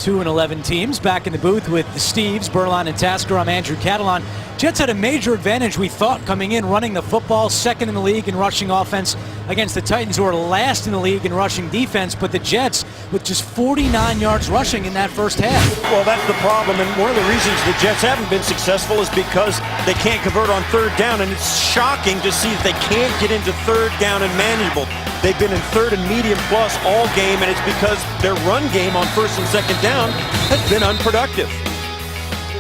2-11 teams back in the booth with the Steves, Berline, and Tasker. I'm Andrew Catalon. Jets had a major advantage, we thought, coming in, running the football, second in the league in rushing offense against the Titans, who are last in the league in rushing defense. But the Jets with just 49 yards rushing in that first half. Well, that's the problem, and one of the reasons the Jets haven't been successful is because they can't convert on third down, and it's shocking to see that they can't get into third down and manageable. They've been in third and medium plus all game, and it's because their run game on first and second down has been unproductive.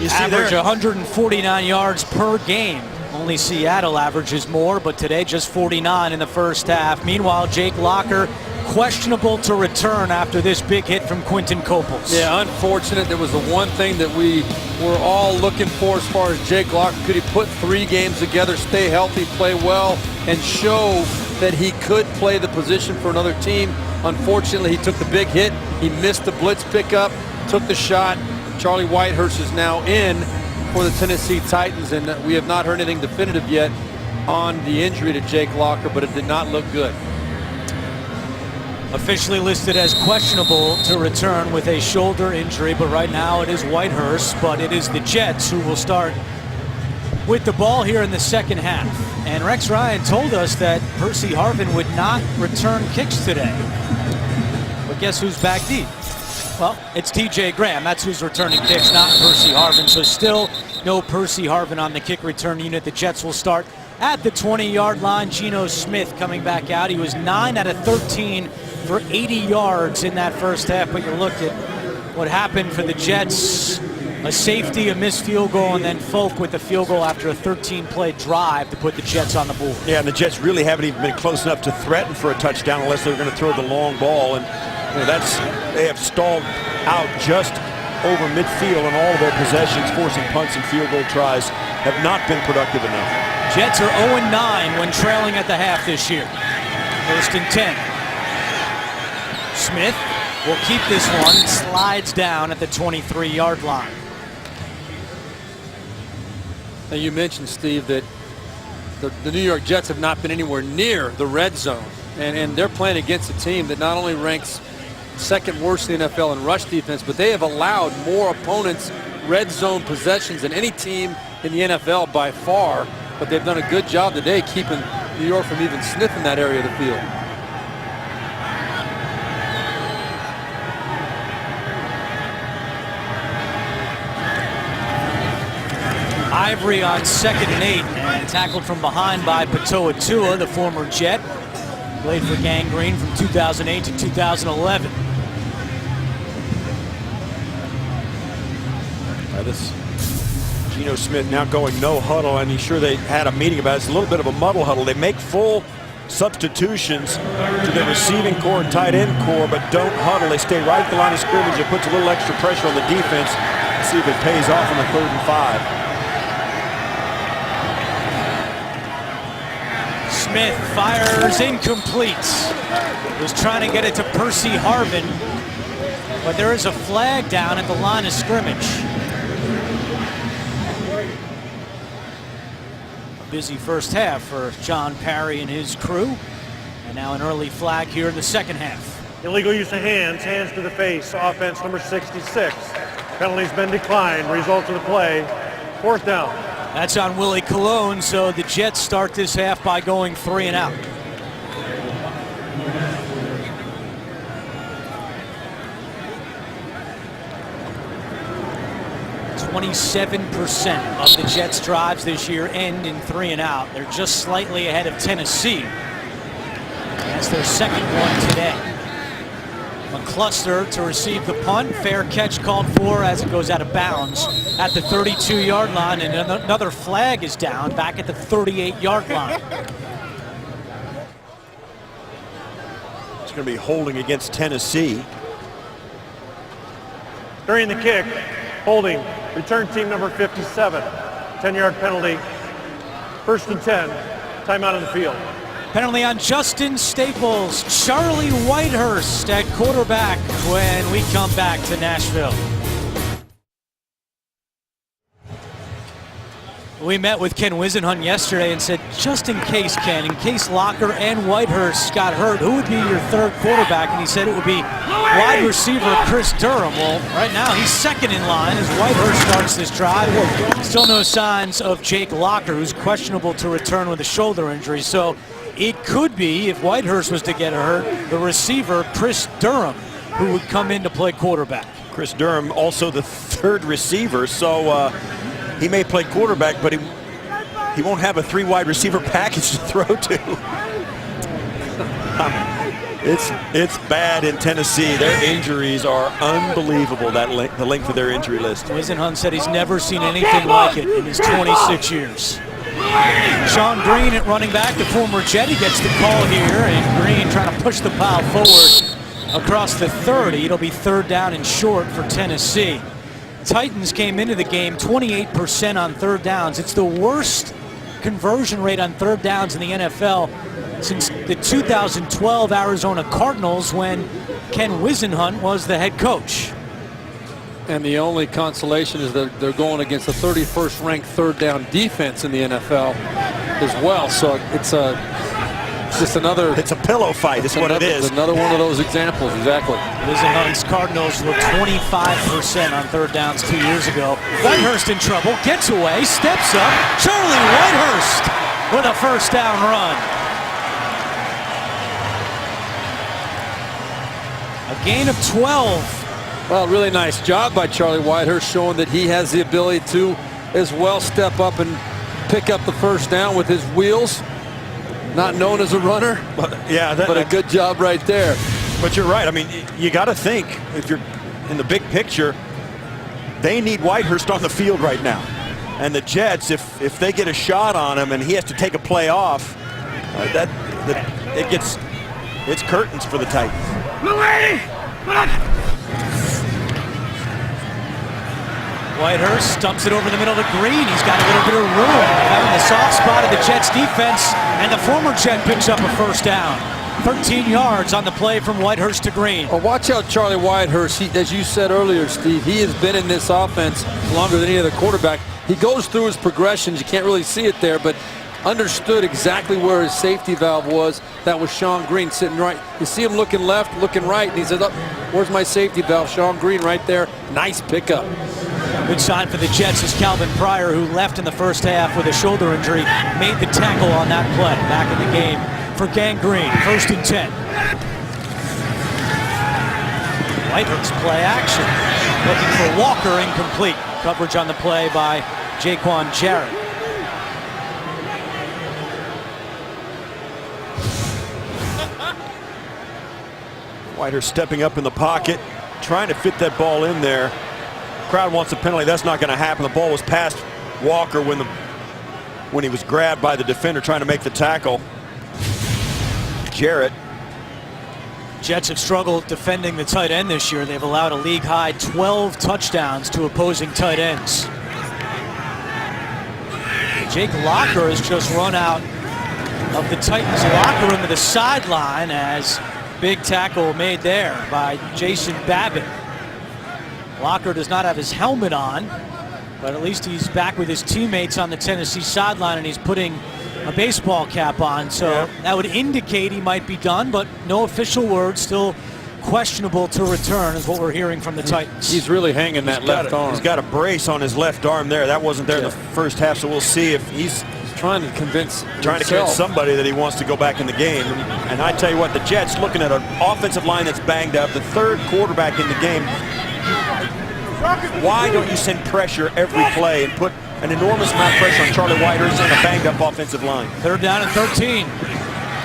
You see average 149 yards per game. Only Seattle averages more, but today just 49 in the first half. Meanwhile, Jake Locker questionable to return after this big hit from Quinton Coples. Yeah, unfortunate. There was the one thing that we were all looking for as far as Jake Locker. Could he put 3 games together, stay healthy, play well, and show that he could play the position for another team? Unfortunately, he took the big hit. He missed the blitz pickup, took the shot. Charlie Whitehurst is now in for the Tennessee Titans, and we have not heard anything definitive yet on the injury to Jake Locker, but it did not look good. Officially listed as questionable to return with a shoulder injury, but right now it is Whitehurst, but it is the Jets who will start with the ball here in the second half. And Rex Ryan told us that Percy Harvin would not return kicks today. But guess who's back deep? Well, it's TJ Graham. That's who's returning kicks, not Percy Harvin. So still no Percy Harvin on the kick return unit. The Jets will start at the 20-yard line. Geno Smith coming back out. He was 9 out of 13 for 80 yards in that first half. But you look at what happened for the Jets. A safety, a missed field goal, and then Folk with the field goal after a 13-play drive to put the Jets on the board. Yeah, and the Jets really haven't even been close enough to threaten for a touchdown unless they're going to throw the long ball. And you know, they have stalled out just over midfield on all of their possessions, forcing punts and field goal tries have not been productive enough. Jets are 0-9 when trailing at the half this year. First and 10. Smith will keep this one, slides down at the 23-yard line. Now you mentioned, Steve, that the New York Jets have not been anywhere near the red zone, and they're playing against a team that not only ranks second worst in the NFL in rush defense, but they have allowed more opponents red zone possessions than any team in the NFL by far. But they've done a good job today keeping New York from even sniffing that area of the field. Ivory on 2nd and 8, and tackled from behind by Patoa Tua, the former Jet. Played for Gang Green from 2008 to 2011. This Geno Smith now going no huddle, and he's sure they had a meeting about it. It's a little bit of a muddle huddle. They make full substitutions to the receiving core and tight end core, but don't huddle. They stay right at the line of scrimmage. It puts a little extra pressure on the defense. Let's see if it pays off on the 3rd and 5. Smith fires incomplete. Was trying to get it to Percy Harvin, but there is a flag down at the line of scrimmage. A busy first half for John Parry and his crew, and now an early flag here in the second half. Illegal use of hands, hands to the face, offense number 66. Penalty's been declined, result of the play, 4th down. That's on Willie Colon, so the Jets start this half by going 3 and out. .27% of the Jets' drives this year end in 3 and out. They're just slightly ahead of Tennessee. That's their second one today. McCluster to receive the punt. Fair catch called for as it goes out of bounds at the 32-yard line, and another flag is down back at the 38-yard line. It's going to be holding against Tennessee. During the kick, holding, return team number 57. 10-yard penalty, 1st and 10, timeout on the field. Penalty on Justin Staples. Charlie Whitehurst at quarterback when we come back to Nashville. We met with Ken Wisenhunt yesterday and said, just in case, Ken, in case Locker and Whitehurst got hurt, who would be your third quarterback? And he said it would be wide receiver Chris Durham. Well, right now he's second in line as Whitehurst starts this drive. Still no signs of Jake Locker, who's questionable to return with a shoulder injury. So it could be, if Whitehurst was to get hurt, the receiver Chris Durham, who would come in to play quarterback. Chris Durham also the third receiver, so he may play quarterback, but he won't have a 3 wide receiver package to throw to. It's bad in Tennessee. Their injuries are unbelievable, the length of their injury list. Wisenhunt said he's never seen anything like it in his 26 years. Sean Green at running back, the former Jet, he gets the call here, and Green trying to push the pile forward across the 30. It'll be third down and short for Tennessee. Titans came into the game 28% on third downs. It's the worst conversion rate on third downs in the NFL since the 2012 Arizona Cardinals, when Ken Wisenhunt was the head coach. And the only consolation is that they're going against the 31st ranked third down defense in the NFL as well. So it's just another. It's a pillow fight, is what it is. Another one of those examples, exactly. Wisenhunt's Cardinals were 25% on third downs 2 years ago. Whitehurst in trouble, gets away, steps up. Charlie Whitehurst with a first down run. A gain of 12. Well, really nice job by Charlie Whitehurst, showing that he has the ability to as well step up and pick up the first down with his wheels. Not known as a runner, but a good job right there. But you're right. I mean, you got to think, if you're in the big picture, they need Whitehurst on the field right now. And the Jets, if they get a shot on him and he has to take a play off, it's curtains for the Titans. Whitehurst stumps it over the middle to Green. He's got a little bit of room. Having the soft spot of the Jets defense, and the former Jet picks up a first down. 13 yards on the play from Whitehurst to Green. Oh, watch out, Charlie Whitehurst. As you said earlier, Steve, he has been in this offense longer than any other quarterback. He goes through his progressions. You can't really see it there, but understood exactly where his safety valve was. That was Sean Green sitting right. You see him looking left, looking right, and he says, oh, where's my safety valve? Sean Green right there. Nice pickup. Good sign for the Jets as Calvin Pryor, who left in the first half with a shoulder injury, made the tackle on that play. Back in the game for Gangrene. 1st and 10. Whitehurst play action. Looking for Walker, incomplete. Coverage on the play by Jaquan Jarrett. Whitehurst stepping up in the pocket, trying to fit that ball in there. Crowd wants a penalty. That's not going to happen. The ball was past Walker when he was grabbed by the defender trying to make the tackle. Jarrett. Jets have struggled defending the tight end this year. They've allowed a league-high 12 touchdowns to opposing tight ends. Jake Locker has just run out of the Titans' locker room to the sideline as big tackle made there by Jason Babbitt. Locker does not have his helmet on, but at least he's back with his teammates on the Tennessee sideline, and he's putting a baseball cap on. So that would indicate he might be done, but no official word. Still questionable to return is what we're hearing from the Titans. He's really hanging that left arm. He's got a brace on his left arm there. That wasn't there in the first half, so we'll see if he's trying to convince somebody that he wants to go back in the game. And I tell you what, the Jets looking at an offensive line that's banged up, the third quarterback in the game. Why don't you send pressure every play and put an enormous amount of pressure on Charlie Whitehurst and a banged up offensive line? Third down and 13.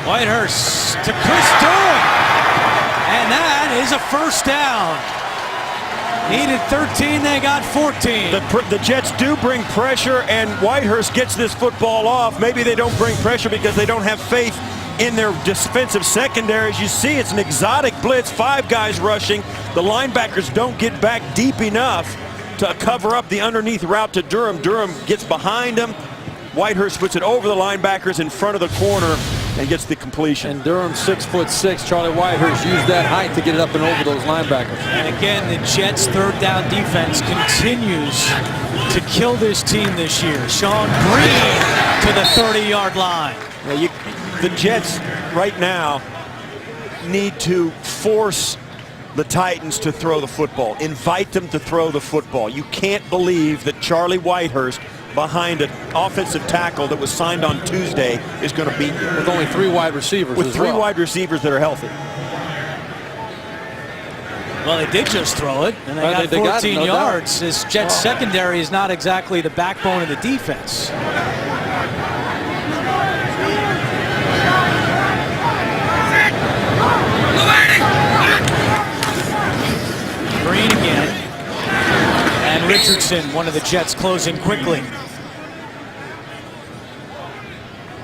Whitehurst to Chris Durham. And that is a first down. Needed 13, they got 14. The Jets do bring pressure, and Whitehurst gets this football off. Maybe they don't bring pressure because they don't have faith in their defensive secondary. As you see, it's an exotic blitz, 5 guys rushing. The linebackers don't get back deep enough to cover up the underneath route to Durham. Durham gets behind him. Whitehurst puts it over the linebackers in front of the corner and gets the completion. And Durham 6'6". Charlie Whitehurst used that height to get it up and over those linebackers. And again, the Jets' third down defense continues to kill this team this year. Sean Green to the 30-yard line. Yeah, the Jets right now need to force the Titans to throw the football. Invite them to throw the football. You can't believe that Charlie Whitehurst, behind an offensive tackle that was signed on Tuesday, is going to beat you. With only 3 wide receivers. With 3 wide receivers that are healthy. Well, they did just throw it, and they got 14 yards. This Jets secondary is not exactly the backbone of the defense. Green again. And Richardson, one of the Jets, closing quickly.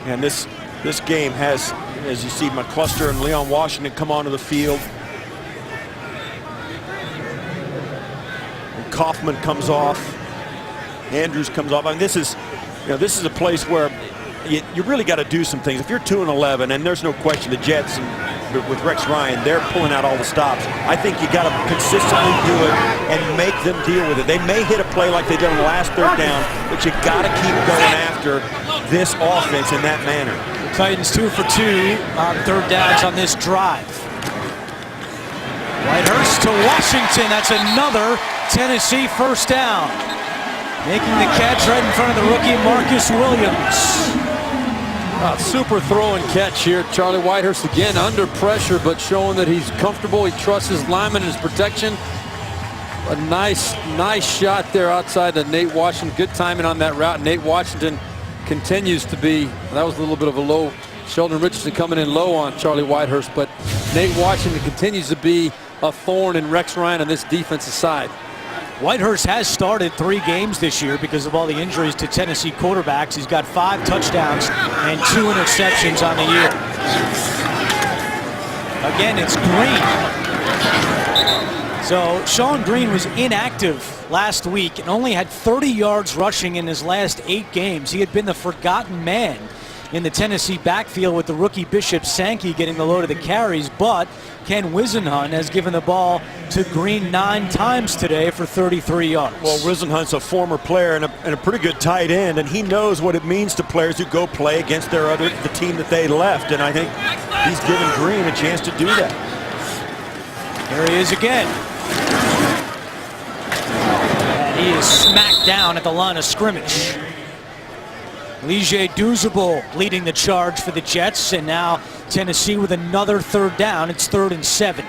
And this game has, as you see, McCluster and Leon Washington come onto the field. And Kaufman comes off. Andrews comes off. I mean, this is a place where you really got to do some things. If you're 2-11, and there's no question the Jets with Rex Ryan, they're pulling out all the stops. I think you got to consistently do it and make them deal with it. They may hit a play like they did on the last 3rd down, but you got to keep going after this offense in that manner. The Titans 2 for 2 on 3rd downs on this drive. Whitehurst to Washington. That's another Tennessee 1st down. Making the catch right in front of the rookie Marcus Williams. Super throw and catch here. Charlie Whitehurst again under pressure, but showing that he's comfortable. He trusts his lineman and his protection. A nice shot there outside of Nate Washington. Good timing on that route. Nate Washington continues to be, that was a little bit of a low. Sheldon Richardson coming in low on Charlie Whitehurst, but Nate Washington continues to be a thorn in Rex Ryan on this defensive side. Whitehurst has started 3 games this year because of all the injuries to Tennessee quarterbacks. He's got 5 touchdowns and 2 interceptions on the year. Again, it's Green. So Sean Green was inactive last week and only had 30 yards rushing in his last 8 games. He had been the forgotten man in the Tennessee backfield with the rookie Bishop Sankey getting the load of the carries, but Ken Wisenhunt has given the ball to Green 9 times today for 33 yards. Well, Wisenhunt's a former player and a pretty good tight end, and he knows what it means to players who go play against the team that they left, and I think he's given Green a chance to do that. Here he is again. And he is smacked down at the line of scrimmage. Lige Douzable leading the charge for the Jets, and now Tennessee with another 3rd down. It's 3rd and 7.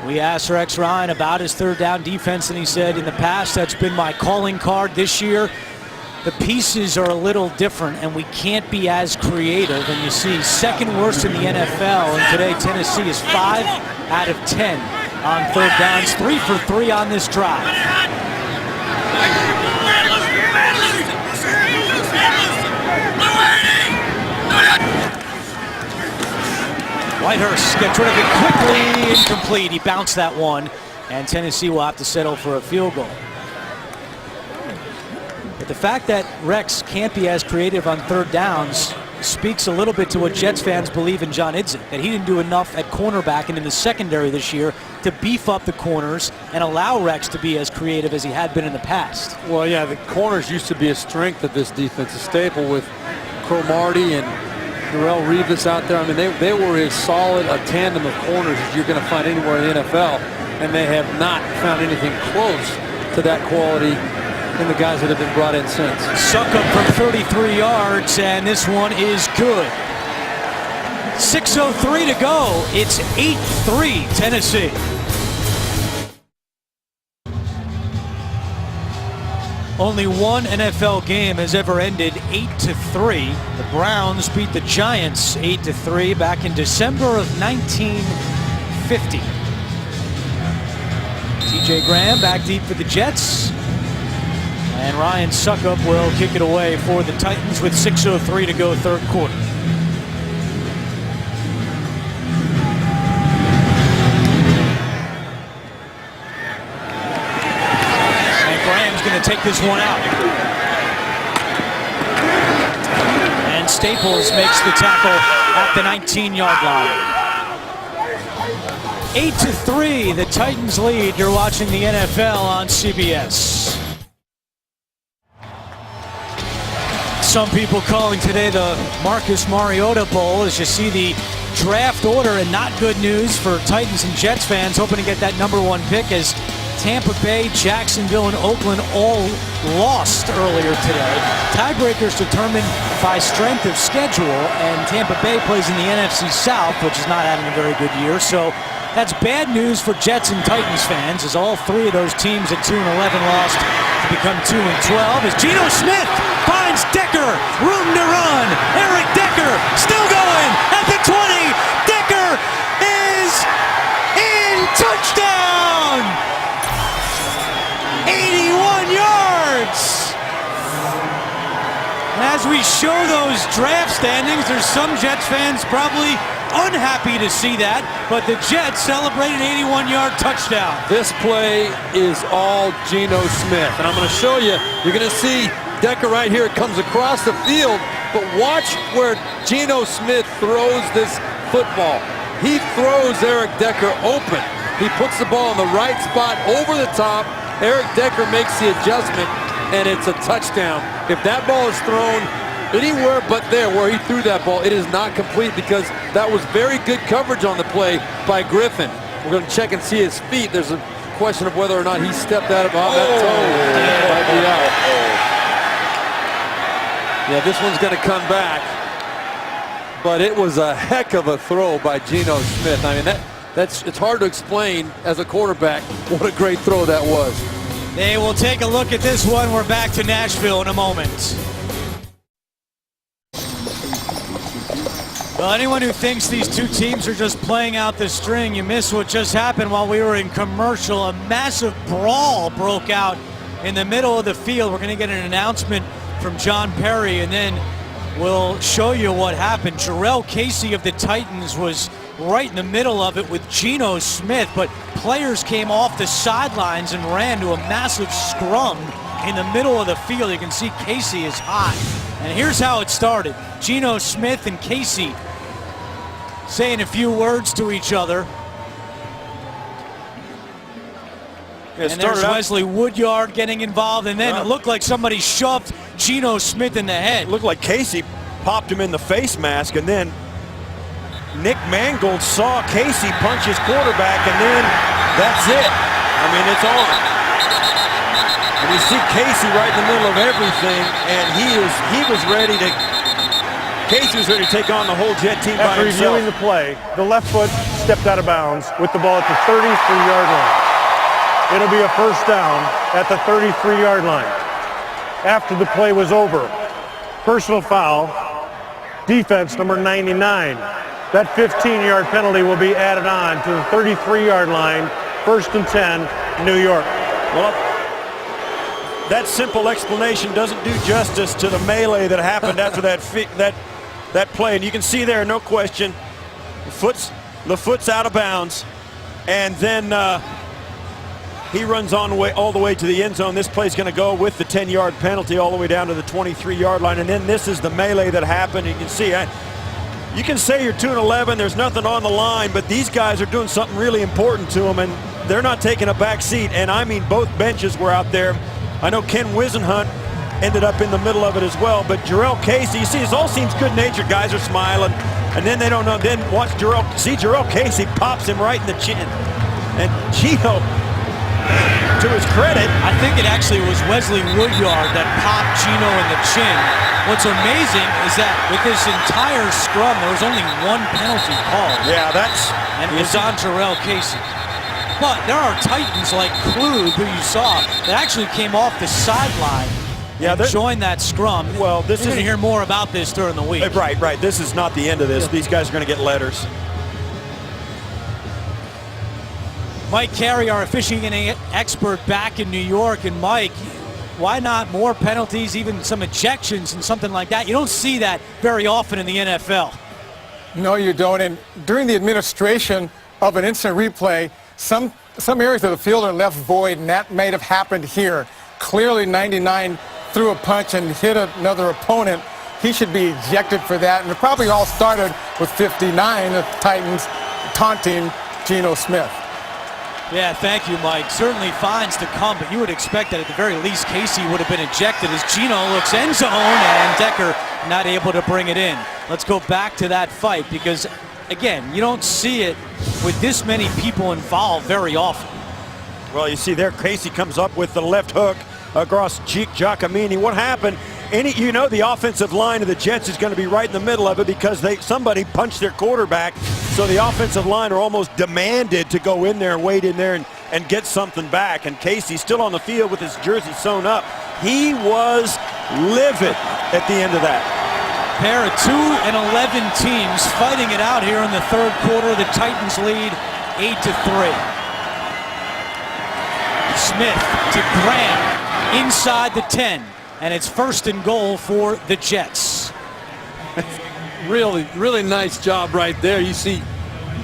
We asked Rex Ryan about his 3rd down defense, and he said, in the past, that's been my calling card. This year, the pieces are a little different, and we can't be as creative. And you see, 2nd worst in the NFL, and today Tennessee is 5 out of 10 on 3rd downs, 3 for 3 on this drive. Whitehurst gets rid of it quickly, incomplete. He bounced that one, and Tennessee will have to settle for a field goal. But the fact that Rex can't be as creative on 3rd downs speaks a little bit to what Jets fans believe in John Idzik, that he didn't do enough at cornerback and in the secondary this year to beef up the corners and allow Rex to be as creative as he had been in the past. Well, yeah, the corners used to be a strength of this defensive staple with Cromartie and Darrelle Revis out there. I mean, they were as solid a tandem of corners as you're going to find anywhere in the NFL, and they have not found anything close to that quality in the guys that have been brought in since. Succop from 33 yards, and this one is good. 6:03 to go. It's 8-3 Tennessee. Only one NFL game has ever ended 8-3. The Browns beat the Giants 8-3 back in December of 1950. TJ Graham back deep for the Jets. And Ryan Succop will kick it away for the Titans with 6:03 to go, 3rd quarter. Going to take this one out. And Staples makes the tackle at the 19-yard line. 8-3, the Titans lead. You're watching the NFL on CBS. Some people calling today the Marcus Mariota Bowl as you see the draft order, and not good news for Titans and Jets fans hoping to get that #1 pick as Tampa Bay, Jacksonville, and Oakland all lost earlier today. Tiebreakers determined by strength of schedule, and Tampa Bay plays in the NFC South, which is not having a very good year. So that's bad news for Jets and Titans fans, as all three of those teams at 2-11 lost to become 2-12. As Geno Smith finds Decker, room to run. Eric Decker still going at the 20. Decker is in, touchdown! 81 yards! As we show those draft standings, there's some Jets fans probably unhappy to see that, but the Jets celebrated an 81-yard touchdown. This play is all Geno Smith, and I'm going to show you. You're going to see Decker right here. It comes across the field, but watch where Geno Smith throws this football. He throws Eric Decker open. He puts the ball in the right spot over the top. Eric Decker makes the adjustment, and it's a touchdown. If that ball is thrown anywhere but there where he threw that ball, it is not complete because that was very good coverage on the play by Griffin. We're going to check and see his feet. There's a question of whether or not he stepped out of that toe. Might be out. Yeah, this one's going to come back. But it was a heck of a throw by Geno Smith. I mean, it's hard to explain as a quarterback what a great throw that was. They will take a look at this one. We're back to Nashville in a moment. Well, anyone who thinks these two teams are just playing out the string, you miss what just happened while we were in commercial. A massive brawl broke out in the middle of the field. We're going to get an announcement from John Perry, and then we'll show you what happened. Jurrell Casey of the Titans was right in the middle of it with Geno Smith, but players came off the sidelines and ran to a massive scrum in the middle of the field. You can see Casey is hot. And here's how it started. Geno Smith and Casey saying a few words to each other. And there's Wesley Woodyard getting involved, and then it looked like somebody shoved Geno Smith in the head. It looked like Casey popped him in the face mask, and then Nick Mangold saw Casey punch his quarterback, and then that's it. I mean, it's on. And you see Casey right in the middle of everything, and Casey was ready to take on the whole Jet team by himself. After reviewing the play, the left foot stepped out of bounds with the ball at the 33-yard line. It'll be a first down at the 33-yard line. After the play was over, personal foul, defense number 99. That 15-yard penalty will be added on to the 33-yard line, 1st and 10, New York. Well, that simple explanation doesn't do justice to the melee that happened after that play. And you can see there, no question, the foot's out of bounds, and then he runs all the way to the end zone. This play's going to go with the 10-yard penalty all the way down to the 23-yard line. And then this is the melee that happened. You can see, you can say you're 2-11, there's nothing on the line, but these guys are doing something really important to them, and they're not taking a back seat. And I mean, both benches were out there. I know Ken Wisenhunt ended up in the middle of it as well, but Jurrell Casey, you see, it all seems good-natured. Guys are smiling, and then they don't know. Then watch Jurrell Casey pops him right in the chin. And Geno, to his credit, I think it actually was Wesley Woodyard that popped Geno in the chin. What's amazing is that with this entire scrum, there was only one penalty called. Yeah, and it was on Jurrell Casey. But there are Titans like Klug, who you saw, that actually came off the sideline and joined that scrum. Well, You're going to hear more about this during the week. Right. This is not the end of this. These guys are going to get letters. Mike Carey, our officiating expert back in New York. And Mike, why not more penalties, even some ejections and something like that? You don't see that very often in the NFL. No, you don't. And during the administration of an instant replay, some areas of the field are left void, and that may have happened here. Clearly 99 threw a punch and hit another opponent. He should be ejected for that. And it probably all started with 59, the Titans taunting Geno Smith. Yeah, thank you, Mike. Certainly fines to come, but you would expect that at the very least Casey would have been ejected as Geno looks end zone and Decker not able to bring it in. Let's go back to that fight because, again, you don't see it with this many people involved very often. Well, you see there, Casey comes up with the left hook across Giacomini. What happened? You know the offensive line of the Jets is going to be right in the middle of it because somebody punched their quarterback. So the offensive line are almost demanded to go in there and wait in there and get something back. And Casey still on the field with his jersey sewn up. He was livid at the end of that. Pair of 2-11 teams fighting it out here in the third quarter. The Titans lead 8-3. Smith to Graham inside the 10. And it's 1st and goal for the Jets. Really nice job right there. You see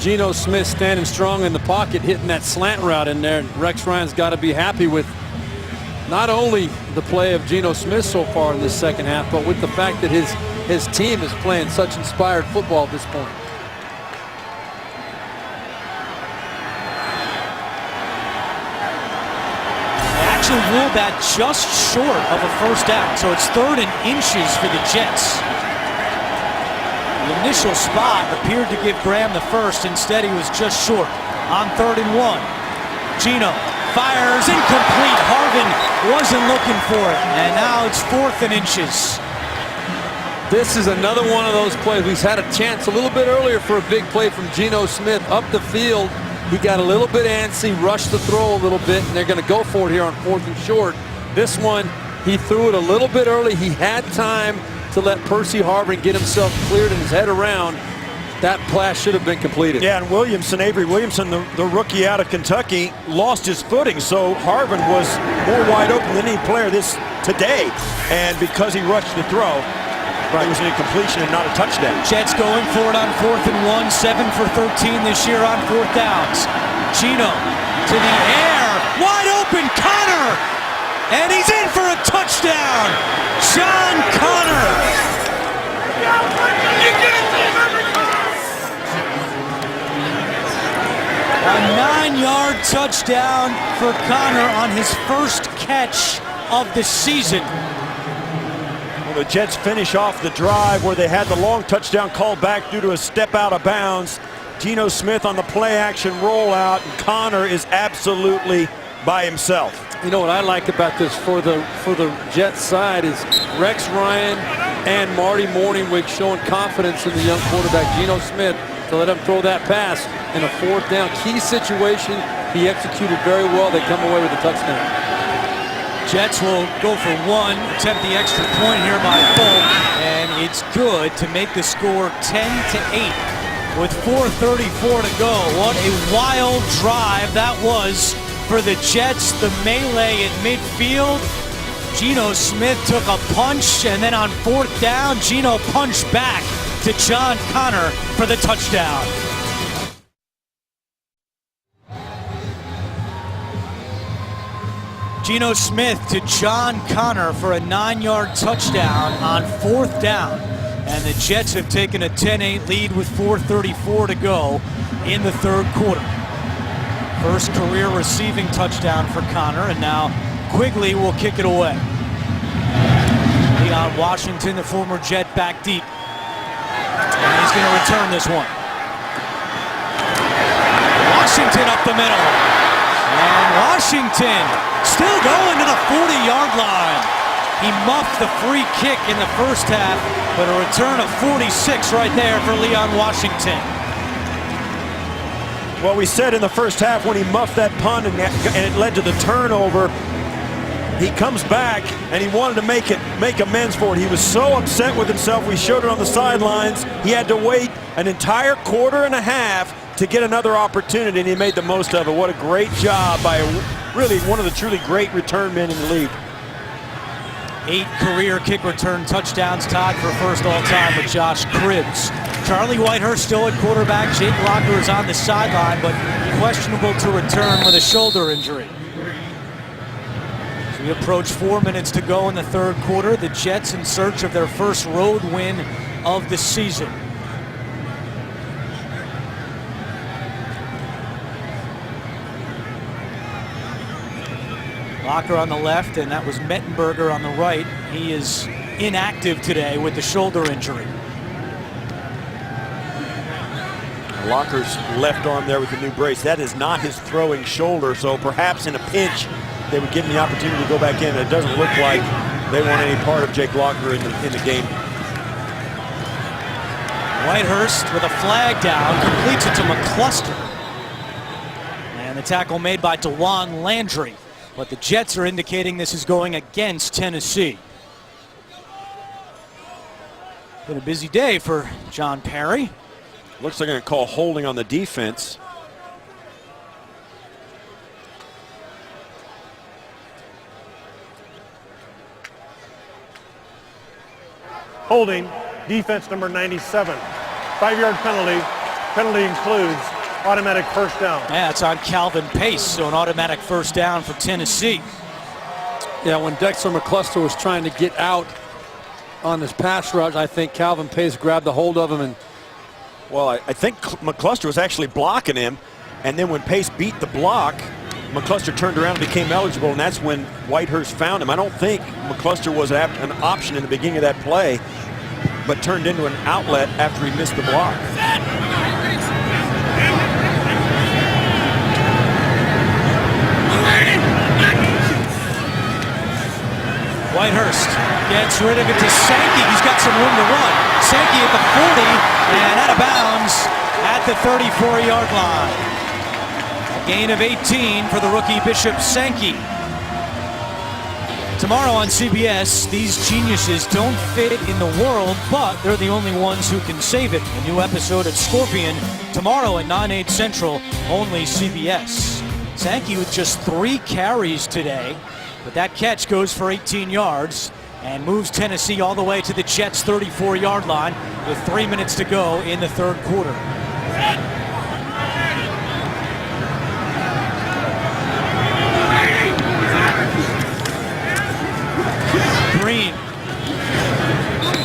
Geno Smith standing strong in the pocket, hitting that slant route in there. Rex Ryan's got to be happy with not only the play of Geno Smith so far in this second half, but with the fact that his team is playing such inspired football at this point. Ruled that just short of a first down, so it's 3rd and inches for the Jets. The initial spot appeared to give Graham the first. Instead, he was just short on 3rd and 1. Geno fires incomplete. Harvin wasn't looking for it, and now it's 4th and inches. This is another one of those plays. He's had a chance a little bit earlier for a big play from Geno Smith up the field. He got a little bit antsy, rushed the throw a little bit, and they're going to go for it here on 4th and short. This one, he threw it a little bit early. He had time to let Percy Harvin get himself cleared and his head around. That pass should have been completed. Yeah, and Avery Williamson, the rookie out of Kentucky, lost his footing, so Harvin was more wide open than any player today. And because he rushed the throw, it was an incompletion and not a touchdown. Jets going for it on 4th and 1, 7 for 13 this year on 4th downs. Geno to the air, wide open, Connor, and he's in for a touchdown. John Connor. A 9-yard touchdown for Connor on his first catch of the season. Well, the Jets finish off the drive where they had the long touchdown called back due to a step out of bounds. Geno Smith on the play action rollout, and Connor is absolutely by himself. You know what I like about this for the Jets side is Rex Ryan and Marty Morningwig showing confidence in the young quarterback Geno Smith to let him throw that pass in a 4th down key situation. He executed very well. They come away with a touchdown. Jets will go for 1, attempt the extra point here by Folk, and it's good to make the score 10-8 with 4:34 to go. What a wild drive that was for the Jets. The melee at midfield. Geno Smith took a punch, and then on 4th down, Geno punched back to John Connor for the touchdown. Geno Smith to John Connor for a 9-yard touchdown on 4th down. And the Jets have taken a 10-8 lead with 4:34 to go in the third quarter. First career receiving touchdown for Connor, and now Quigley will kick it away. Leon Washington, the former Jet, back deep. And he's going to return this one. Washington up the middle. And Washington still going to the 40-yard line. He muffed the free kick in the first half, but a return of 46 right there for Leon Washington. Well, we said in the first half when he muffed that punt and it led to the turnover, he comes back and he wanted to make amends for it. He was so upset with himself. We showed it on the sidelines. He had to wait an entire quarter and a half to get another opportunity, and he made the most of it. What a great job by really one of the truly great return men in the league. 8 career kick return touchdowns, tied for first all time with Josh Cribbs. Charlie Whitehurst still at quarterback. Jake Locker is on the sideline, but questionable to return with a shoulder injury. So we approach 4 minutes to go in the third quarter. The Jets in search of their first road win of the season. Locker on the left, and that was Mettenberger on the right. He is inactive today with the shoulder injury. Locker's left arm there with the new brace. That is not his throwing shoulder, so perhaps in a pinch they would give him the opportunity to go back in. It doesn't look like they want any part of Jake Locker in the game. Whitehurst with a flag down, completes it to McCluster. And the tackle made by DeJuan Landry. But the Jets are indicating this is going against Tennessee. Been a busy day for John Perry. Looks like they're going to call holding on the defense. Holding, defense number 97. 5-yard penalty. Penalty includes automatic first down. Yeah, it's on Calvin Pace, so an automatic first down for Tennessee. Yeah, when Dexter McCluster was trying to get out on this pass rush, I think Calvin Pace grabbed the hold of him. And well, I think McCluster was actually blocking him, and then when Pace beat the block, McCluster turned around and became eligible, and that's when Whitehurst found him. I don't think McCluster was an option in the beginning of that play, but turned into an outlet after he missed the block. Whitehurst gets rid of it to Sankey. He's got some room to run. Sankey at the 40 and out of bounds at the 34-yard line. A gain of 18 for the rookie Bishop Sankey. Tomorrow on CBS, these geniuses don't fit in the world, but they're the only ones who can save it. A new episode of Scorpion tomorrow at 9/8 Central, only CBS. Sankey with just 3 carries today. But that catch goes for 18 yards and moves Tennessee all the way to the Jets' 34-yard line with 3 minutes to go in the third quarter. Green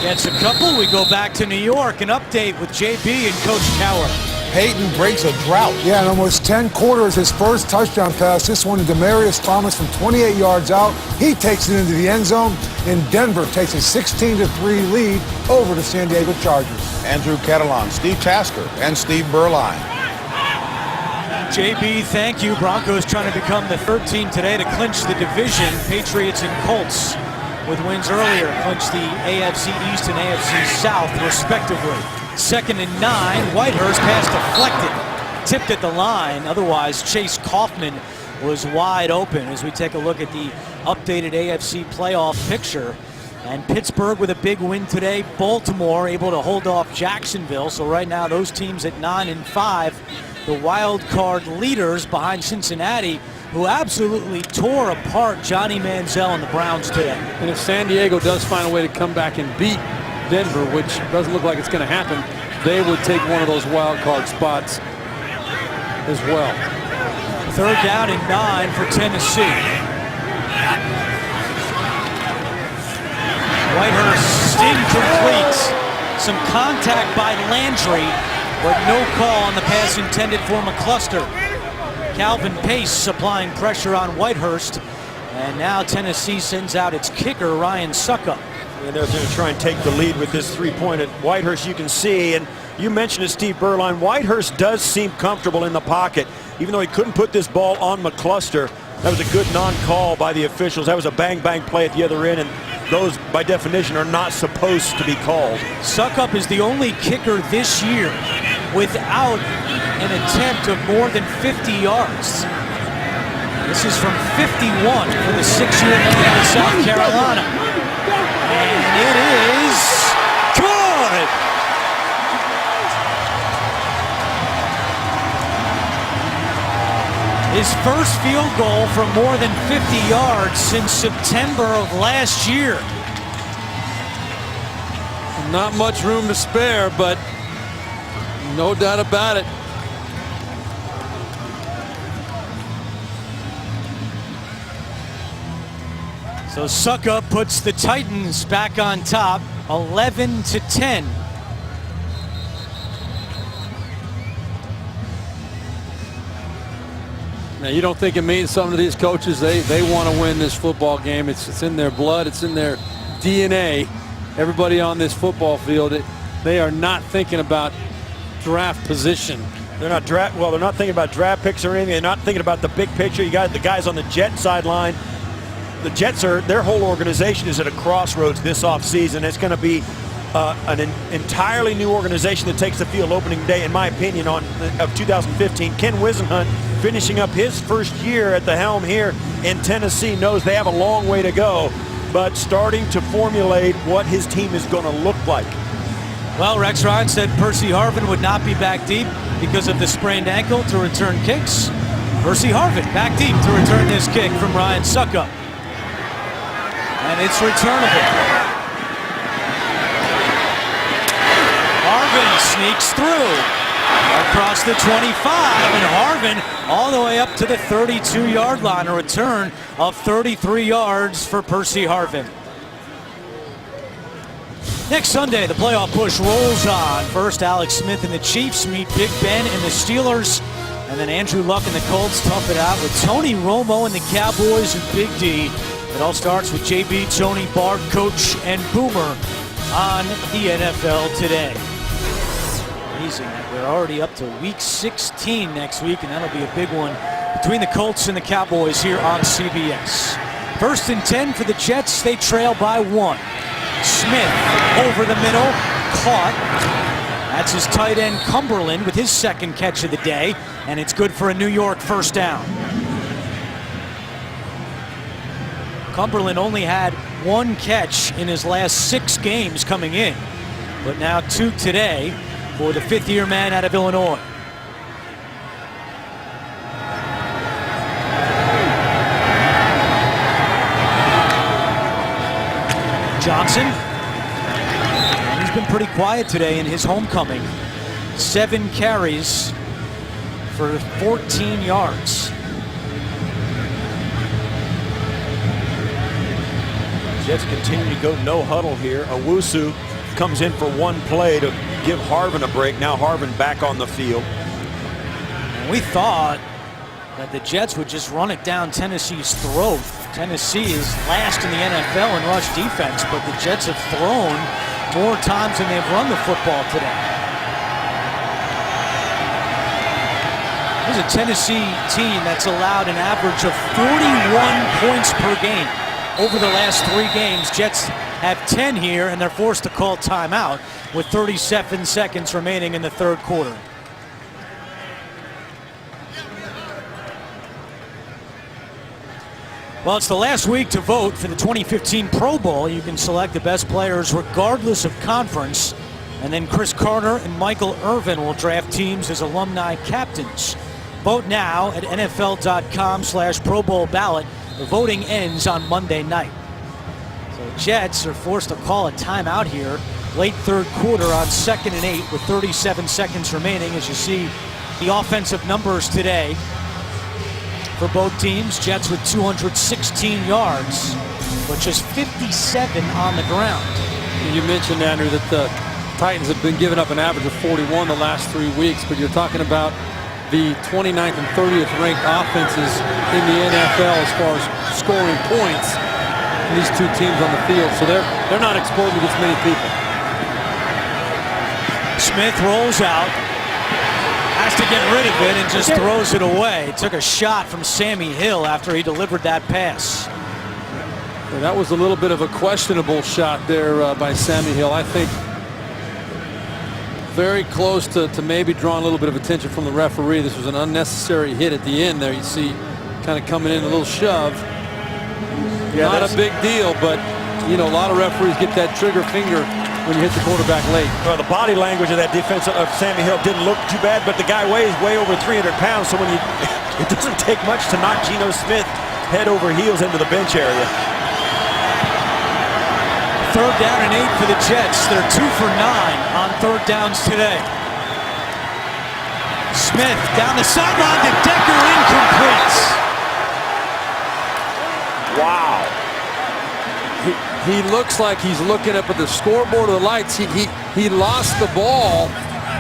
gets a couple. We go back to New York. An update with JB and Coach Cowher. Peyton breaks a drought. Yeah, in almost 10 quarters, his first touchdown pass. This one to Demaryius Thomas from 28 yards out. He takes it into the end zone, and Denver takes a 16-3 lead over the San Diego Chargers. Andrew Catalon, Steve Tasker, and Steve Berline. JB, thank you. Broncos trying to become the third team today to clinch the division. Patriots and Colts with wins earlier clinched the AFC East and AFC South, respectively. 2nd and 9, Whitehurst pass deflected, tipped at the line. Otherwise, Chase Kaufman was wide open as we take a look at the updated AFC playoff picture. And Pittsburgh with a big win today. Baltimore able to hold off Jacksonville. So right now, those teams at 9 and 5, the wild card leaders behind Cincinnati, who absolutely tore apart Johnny Manziel and the Browns today. And if San Diego does find a way to come back and beat Denver, which doesn't look like it's going to happen, they would take one of those wild card spots as well. 3rd down and 9 for Tennessee. Whitehurst incomplete. Some contact by Landry, but no call on the pass intended for McCluster. Calvin Pace supplying pressure on Whitehurst, and now Tennessee sends out its kicker, Ryan Suckup. And they're going to try and take the lead with this 3-point at Whitehurst. You can see, and you mentioned it, Steve Berline, Whitehurst does seem comfortable in the pocket, even though he couldn't put this ball on McCluster. That was a good non-call by the officials. That was a bang-bang play at the other end, and those, by definition, are not supposed to be called. Suckup is the only kicker this year without an attempt of more than 50 yards. This is from 51 for the 6-year man out of South Carolina. And it is good! His first field goal from more than 50 yards since September of last year. Not much room to spare, but no doubt about it. So Suckup puts the Titans back on top, 11-10. Now, you don't think it means something to these coaches? They want to win this football game. It's in their blood. It's in their DNA. Everybody on this football field, they are not thinking about draft position. They're not they're not thinking about draft picks or anything. They're not thinking about the big picture. You got the guys on the Jet sideline. The Jets their whole organization is at a crossroads this offseason. It's going to be an entirely new organization that takes the field opening day, in my opinion, of 2015. Ken Whisenhunt, finishing up his first year at the helm here in Tennessee, knows they have a long way to go, but starting to formulate what his team is going to look like. Well, Rex Ryan said Percy Harvin would not be back deep because of the sprained ankle to return kicks. Percy Harvin back deep to return this kick from Ryan Succop. And it's returnable. Harvin sneaks through across the 25, and Harvin all the way up to the 32-yard line. A return of 33 yards for Percy Harvin. Next Sunday, the playoff push rolls on. First, Alex Smith and the Chiefs meet Big Ben and the Steelers. And then Andrew Luck and the Colts tough it out with Tony Romo and the Cowboys and Big D. It all starts with JB, Tony, Bart, Coach, and Boomer on the NFL Today. Amazing that we're already up to week 16 next week, and that'll be a big one between the Colts and the Cowboys here on CBS. 1st and 10 for the Jets. They trail by 1. Smith over the middle, caught. That's his tight end Cumberland with his second catch of the day, and it's good for a New York first down. Cumberland only had 1 catch in his last 6 games coming in, but now 2 today for the 5th-year man out of Illinois. Johnson, he's been pretty quiet today in his homecoming. 7 carries for 14 yards. Jets continue to go no huddle here. Owusu comes in for 1 play to give Harvin a break. Now Harvin back on the field. And we thought that the Jets would just run it down Tennessee's throat. Tennessee is last in the NFL in rush defense, but the Jets have thrown more times than they've run the football today. There's a Tennessee team that's allowed an average of 41 points per game over the last 3 games. Jets have 10 here, and they're forced to call timeout with 37 seconds remaining in the 3rd quarter. Well, it's the last week to vote for the 2015 Pro Bowl. You can select the best players regardless of conference. And then Chris Carter and Michael Irvin will draft teams as alumni captains. Vote now at NFL.com/Pro Bowl ballot. The voting ends on Monday night. So Jets are forced to call a timeout here. Late 3rd quarter on 2nd and 8 with 37 seconds remaining. As you see the offensive numbers today for both teams. Jets with 216 yards, but just 57 on the ground. You mentioned, Andrew, that the Titans have been giving up an average of 41 the last 3 weeks, but you're talking about the 29th and 30th ranked offenses in the NFL as far as scoring points. These 2 teams on the field, so they're not exposed against many people. Smith rolls out, has to get rid of it, and just throws it away. Took a shot from Sammy Hill after he delivered that pass. Yeah, that was a little bit of a questionable shot there by Sammy Hill. I think very close to maybe drawing a little bit of attention from the referee. This was an unnecessary hit at the end there. You see kind of coming in a little shove. Yeah, not a big deal, but you know, a lot of referees get that trigger finger when you hit the quarterback late. Well, the body language of that defense of Sammy Hill didn't look too bad, but the guy weighs way over 300 pounds, so when you, it doesn't take much to knock Geno Smith head over heels into the bench area. 3rd down and 8 for the Jets. They're 2 for 9 on 3rd downs today. Smith down the sideline to Decker, incomplete. Wow. He looks like he's looking up at the scoreboard of the lights. He lost the ball.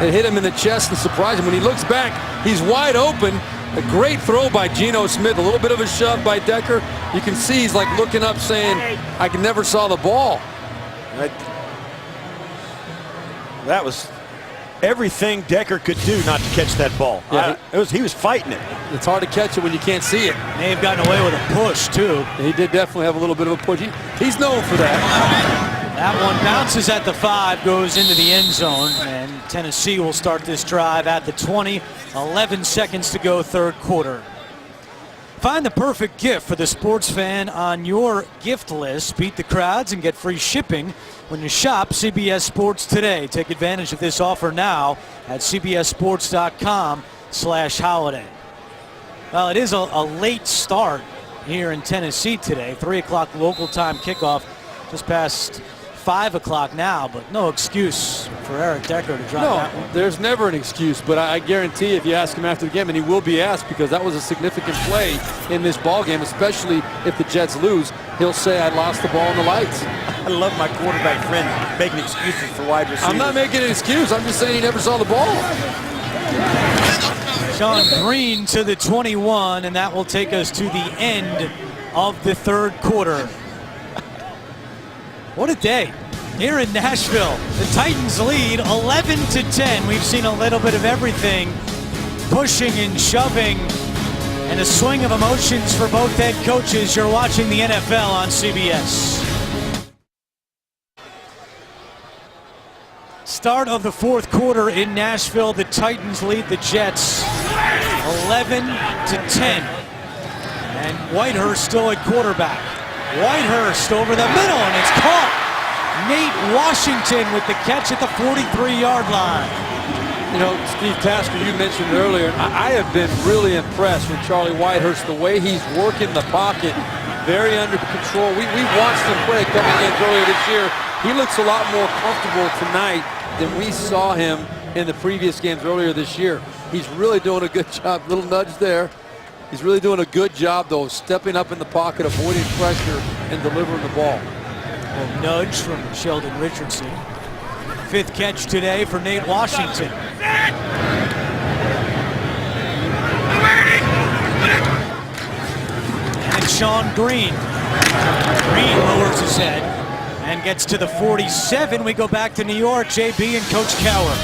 It hit him in the chest and surprised him. When he looks back, he's wide open, A great throw by Geno Smith. A little bit of a shove by Decker. You can see he's like looking up saying, I never saw the ball. That was everything Decker could do not to catch that ball. Yeah, He was fighting it. It's hard to catch it when you can't see it. May have gotten away with a push, too. He did definitely have a little bit of a push. He's known for that. That one bounces at the 5, goes into the end zone, and Tennessee will start this drive at the 20. 11 seconds to go, third quarter. Find the perfect gift for the sports fan on your gift list. Beat the crowds and get free shipping when you shop CBS Sports today. Take advantage of this offer now at cbssports.com/holiday. Well, it is a late start here in Tennessee today. 3 o'clock local time kickoff, just past 5 o'clock now, but no excuse for Eric Decker to drop that one. There's never an excuse, but I guarantee if you ask him after the game, and he will be asked because that was a significant play in this ball game, especially if the Jets lose, he'll say, I lost the ball in the lights. I love my quarterback friend making excuses for wide receivers. I'm not making an excuse. I'm just saying he never saw the ball. Sean Green to the 21, and that will take us to the end of the third quarter. What a day here in Nashville. The Titans lead 11-10. We've seen a little bit of everything. Pushing and shoving and a swing of emotions for both head coaches. You're watching the NFL on CBS. Start of the fourth quarter in Nashville. The Titans lead the Jets 11-10. And Whitehurst still at quarterback. Whitehurst over the middle, and it's caught. Nate Washington with the catch at the 43-yard line. You know, Steve Tasker, you mentioned earlier, I have been really impressed with Charlie Whitehurst, the way he's working the pocket, very under control. We watched him play a couple games earlier this year. He looks a lot more comfortable tonight than we saw him in the previous games earlier this year. He's really doing a good job. Little nudge there. He's really doing a good job, though, stepping up in the pocket, avoiding pressure, and delivering the ball. A nudge from Sheldon Richardson. 5th catch today for Nate Washington. And Sean Green. Green lowers his head and gets to the 47. We go back to New York, JB and Coach Cowher.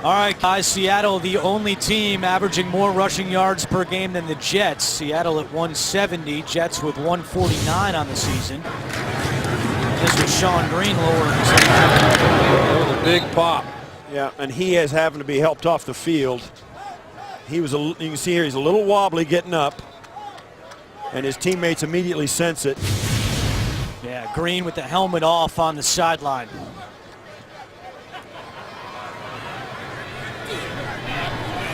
All right, guys, Seattle, the only team averaging more rushing yards per game than the Jets. Seattle at 170, Jets with 149 on the season. And this was Sean Green lowering his head. That was a big pop. Yeah, and he is having to be helped off the field. You can see here he's a little wobbly getting up, and his teammates immediately sense it. Yeah, Green with the helmet off on the sideline.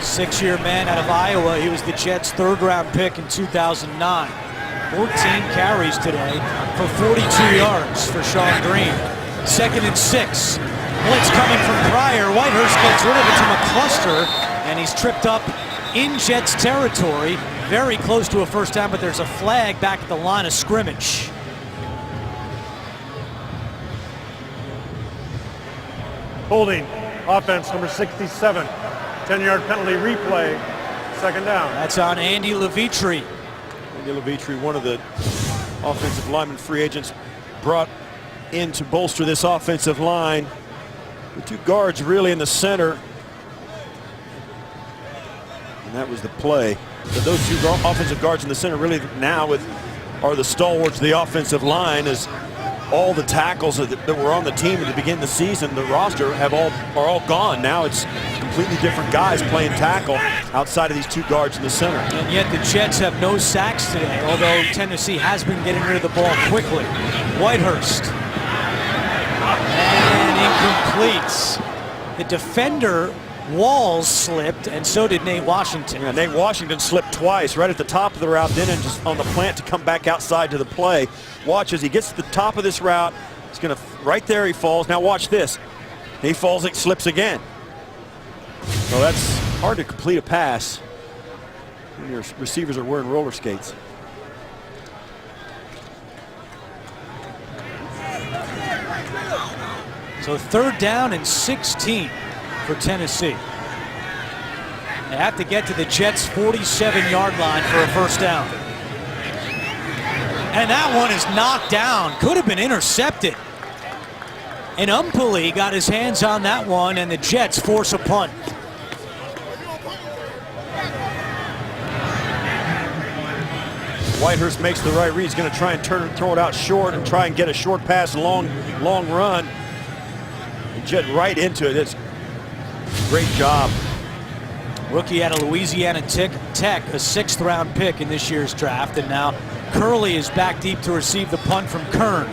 Six-year man out of Iowa. He was the Jets' 3rd-round pick in 2009. 14 carries today for 42 yards for Sean Green. 2nd and 6. Blitz coming from Pryor. Whitehurst gets rid of it to McCluster, and he's tripped up in Jets territory. Very close to a first down, but there's a flag back at the line of scrimmage. Holding, offense number 67. 10-yard penalty replay, 2nd down. That's on Andy Levitre. Andy Levitre, one of the offensive lineman free agents brought in to bolster this offensive line. The 2 guards really in the center. And that was the play. But those 2 offensive guards in the center really now are the stalwarts of the offensive line, as all the tackles that were on the team at the beginning of the season, the roster are all gone. Now it's completely different guys playing tackle outside of these 2 guards in the center. And yet the Jets have no sacks today, although Tennessee has been getting rid of the ball quickly. Whitehurst. And incomplete. The defender, Walls, slipped, and so did Nate Washington. Yeah, Nate Washington slipped twice, right at the top of the route, then and just on the plant to come back outside to the play. Watch as he gets to the top of this route. He's going to, right there he falls. Now watch this. He falls, it slips again. So that's hard to complete a pass when your receivers are wearing roller skates. So 3rd down and 16 for Tennessee. They have to get to the Jets' 47-yard line for a first down. And that one is knocked down. Could have been intercepted. And Umpoli got his hands on that one, and the Jets force a punt. Whitehurst makes the right read. He's going to try and throw it out short and try and get a short pass, long run. And Jet right into it. It's a great job. Rookie out of Louisiana Tech, a 6th-round pick in this year's draft, and now Curley is back deep to receive the punt from Kern.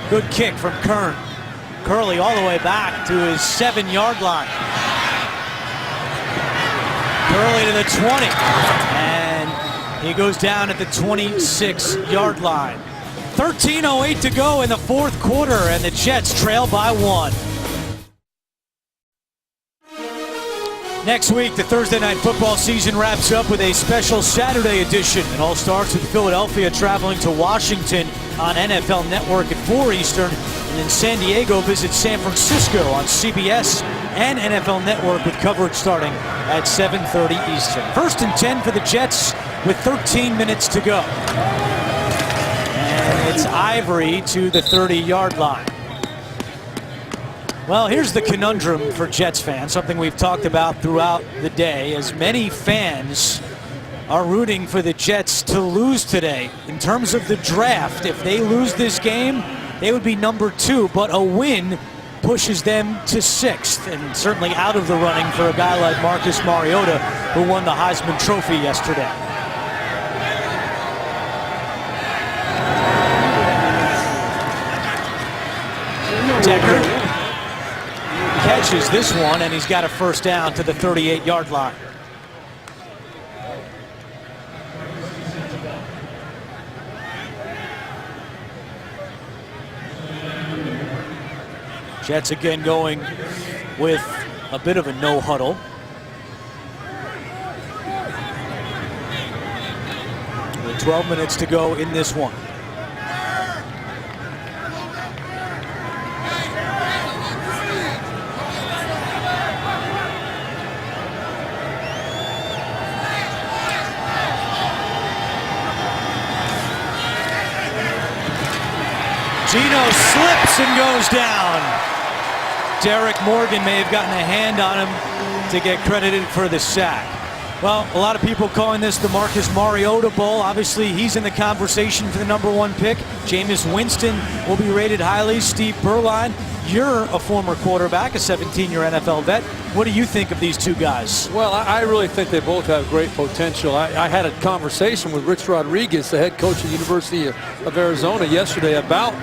Good kick from Kern. Curley all the way back to his 7-yard line. Curley to the 20, and he goes down at the 26-yard line. 13:08 to go in the 4th quarter, and the Jets trail by 1. Next week, the Thursday night football season wraps up with a special Saturday edition. It all starts with Philadelphia traveling to Washington on NFL Network at 4 Eastern, and then San Diego visits San Francisco on CBS and NFL Network with coverage starting at 7:30 Eastern. 1st and 10 for the Jets with 13 minutes to go. And it's Ivory to the 30-yard line. Well, here's the conundrum for Jets fans, something we've talked about throughout the day, as many fans are rooting for the Jets to lose today. In terms of the draft, if they lose this game, they would be number 2, but a win pushes them to 6th, and certainly out of the running for a guy like Marcus Mariota, who won the Heisman Trophy yesterday. Decker catches this one, and he's got a first down to the 38-yard line. Jets again going with a bit of a no huddle. With 12 minutes to go in this one. Geno slips and goes down. Derek Morgan may have gotten a hand on him to get credited for the sack. Well, a lot of people calling this the Marcus Mariota Bowl. Obviously, he's in the conversation for the #1 pick. Jameis Winston will be rated highly. Steve Beuerlein, you're a former quarterback, a 17-year NFL vet. What do you think of these two guys? Well, I really think they both have great potential. I had a conversation with Rich Rodriguez, the head coach of the University of Arizona, yesterday about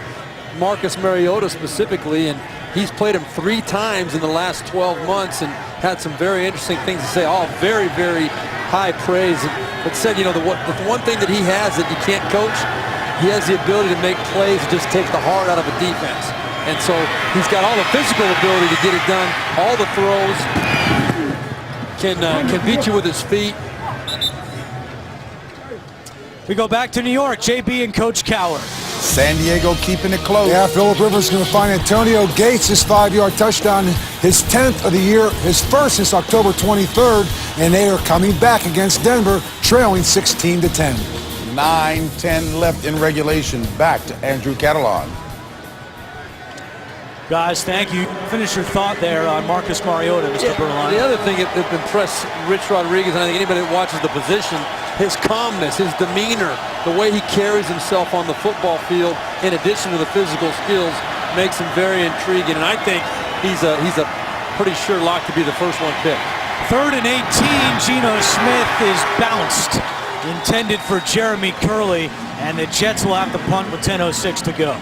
Marcus Mariota specifically, and he's played him 3 times in the last 12 months and had some very interesting things to say, all very, very high praise. But said, you know, the one thing that he has that you can't coach, he has the ability to make plays and just take the heart out of a defense. And so he's got all the physical ability to get it done, all the throws, can beat you with his feet. We go back to New York, JB and Coach Cowher. San Diego keeping it close. Yeah, Phillip Rivers going to find Antonio Gates his 5-yard touchdown, his 10th of the year, his first since October 23rd, and they are coming back against Denver, trailing 16-10. 9:10 left in regulation. Back to Andrew Catalon. Guys, thank you. Finish your thought there on Marcus Mariota, Mr. Beuerlein. The other thing that impressed Rich Rodriguez, and I think anybody that watches the position, his calmness, his demeanor, the way he carries himself on the football field, in addition to the physical skills, makes him very intriguing. And I think he's a pretty sure lock to be the first one picked. 3rd and 18, Geno Smith is bounced. Intended for Jeremy Curley, and the Jets will have to punt with 10:06 to go.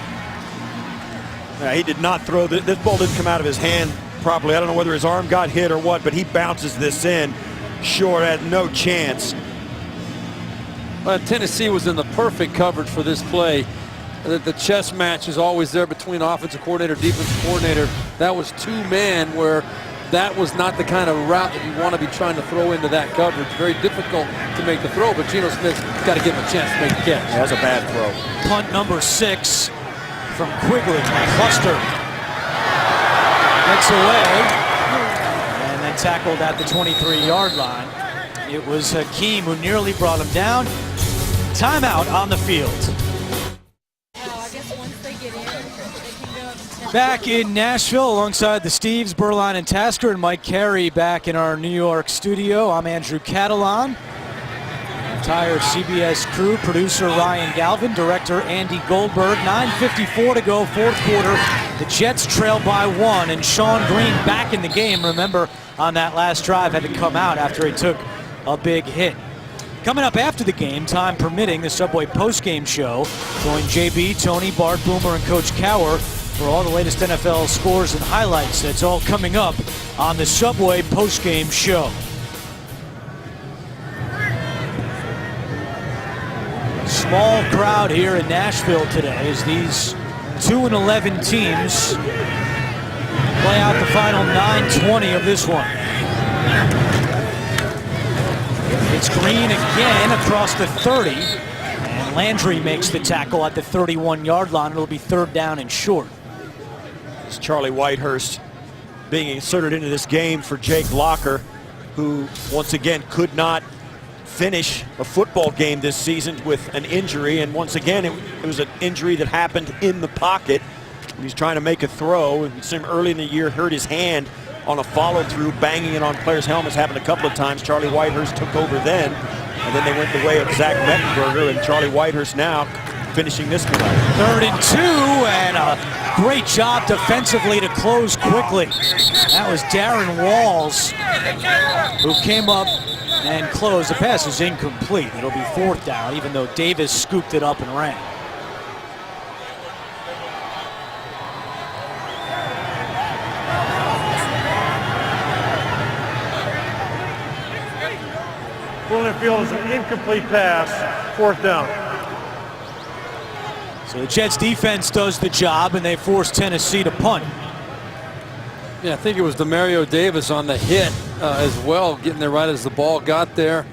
He did not throw. This ball didn't come out of his hand properly. I don't know whether his arm got hit or what, but he bounces this in short, had no chance. Well, Tennessee was in the perfect coverage for this play. The chess match is always there between offensive coordinator, defensive coordinator. That was 2-man, where that was not the kind of route that you want to be trying to throw into that coverage. Very difficult to make the throw, but Geno Smith's got to give him a chance to make the catch. Yeah, that's a bad throw. Punt number 6 from Quigley. Cluster gets away, and then and tackled at the 23-yard line. It was Hakeem who nearly brought him down. Timeout on the field. Back in Nashville alongside the Steves, Berline and Tasker, and Mike Carey back in our New York studio. I'm Andrew Catalan. Entire CBS crew, producer Ryan Galvin, director Andy Goldberg. 9:54 to go, fourth quarter. The Jets trail by 1, and Sean Green back in the game. Remember, on that last drive, had to come out after he took a big hit. Coming up after the game, time permitting, the Subway postgame show. Join JB, Tony, Bart Boomer, and Coach Cower for all the latest NFL scores and highlights. That's all coming up on the Subway postgame show. Small crowd here in Nashville today as these 2-11 teams play out the final 9:20 of this one. It's Green again across the 30, and Landry makes the tackle at the 31-yard line. It'll be third down and short. It's Charlie Whitehurst being inserted into this game for Jake Locker, who once again could not finish a football game this season with an injury, and once again it was an injury that happened in the pocket. He's trying to make a throw, and early in the year hurt his hand on a follow-through, banging it on players' helmets. Happened a couple of times. Charlie Whitehurst took over then, and then they went the way of Zach Mettenberger, and Charlie Whitehurst now finishing this one. 3rd and 2, and a great job defensively to close quickly. That was Darren Walls who came up and closed. The pass is incomplete. It'll be fourth down, even though Davis scooped it up and ran. William Field is an incomplete pass, fourth down. So the Jets defense does the job, and they force Tennessee to punt. Yeah, I think it was Demario Davis on the hit as well, getting there right as the ball got there.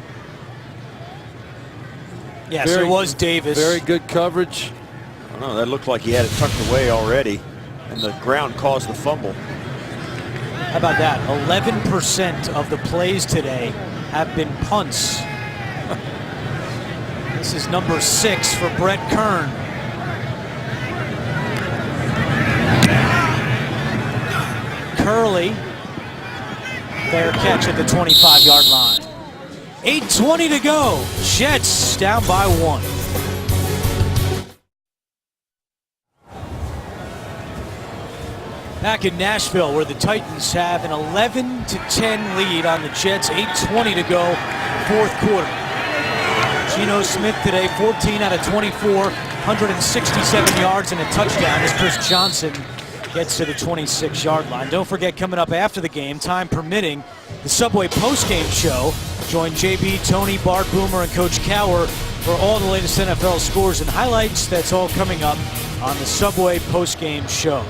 Yes, it was Davis. Very good coverage. I don't know, that looked like he had it tucked away already, and the ground caused the fumble. How about that? 11% of the plays today have been punts. This is number 6 for Brett Kern. Curley, fair catch at the 25-yard line. 8:20 to go. Jets down by 1. Back in Nashville, where the Titans have an 11-10 lead on the Jets. 8:20 to go, fourth quarter. Geno Smith today, 14 out of 24, 167 yards and a touchdown as Chris Johnson gets to the 26-yard line. Don't forget, coming up after the game, time permitting, the Subway postgame show. Join JB, Tony, Bart Boomer, and Coach Cower for all the latest NFL scores and highlights. That's all coming up on the Subway postgame show.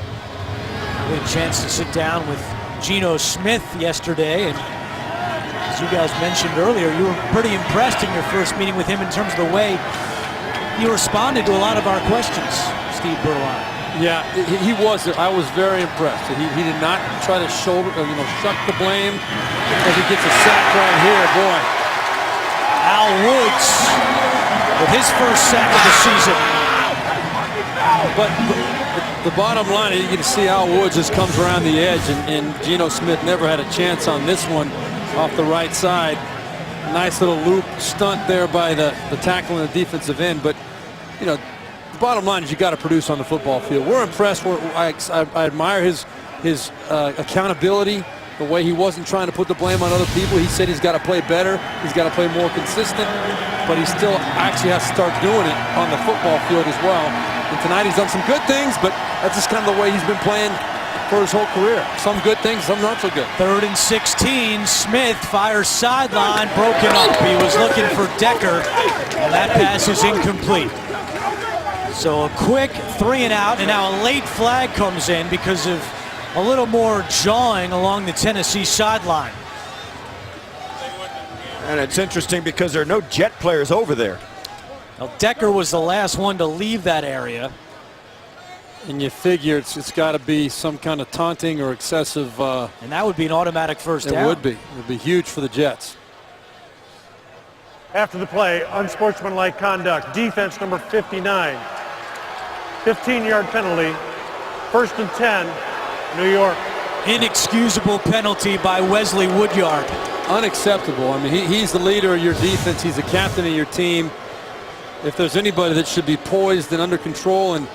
We had a chance to sit down with Geno Smith yesterday, and as you guys mentioned earlier, you were pretty impressed in your first meeting with him in terms of the way he responded to a lot of our questions, Steve Berline. Yeah, he was. I was very impressed. He did not try to shuck the blame as he gets a sack right here. Boy, Al Woods with his first sack of the season. But the bottom line, you can see Al Woods just comes around the edge, and Geno Smith never had a chance on this one off the right side. Nice little loop stunt there by the tackle in the defensive end. But, you know, the bottom line is you got to produce on the football field. We're impressed. I admire his accountability, the way he wasn't trying to put the blame on other people. He said he's got to play better. He's got to play more consistent. But he still actually has to start doing it on the football field as well. And tonight he's done some good things, but that's just kind of the way he's been playing for his whole career. Some good things, some not so good. 3rd and 16. Smith fires sideline, broken up. He was looking for Decker, and that pass is incomplete. So a quick 3 and out, and now a late flag comes in because of a little more jawing along the Tennessee sideline. And it's interesting because there are no Jet players over there. Now, Decker was the last one to leave that area. And you figure it's got to be some kind of taunting or excessive. And that would be an automatic first down. It would be. It would be huge for the Jets. After the play, unsportsmanlike conduct, defense number 59. 15-yard penalty, 1st and 10, New York. Inexcusable penalty by Wesley Woodyard. Unacceptable. I mean, he's the leader of your defense. He's the captain of your team. If there's anybody that should be poised and under control and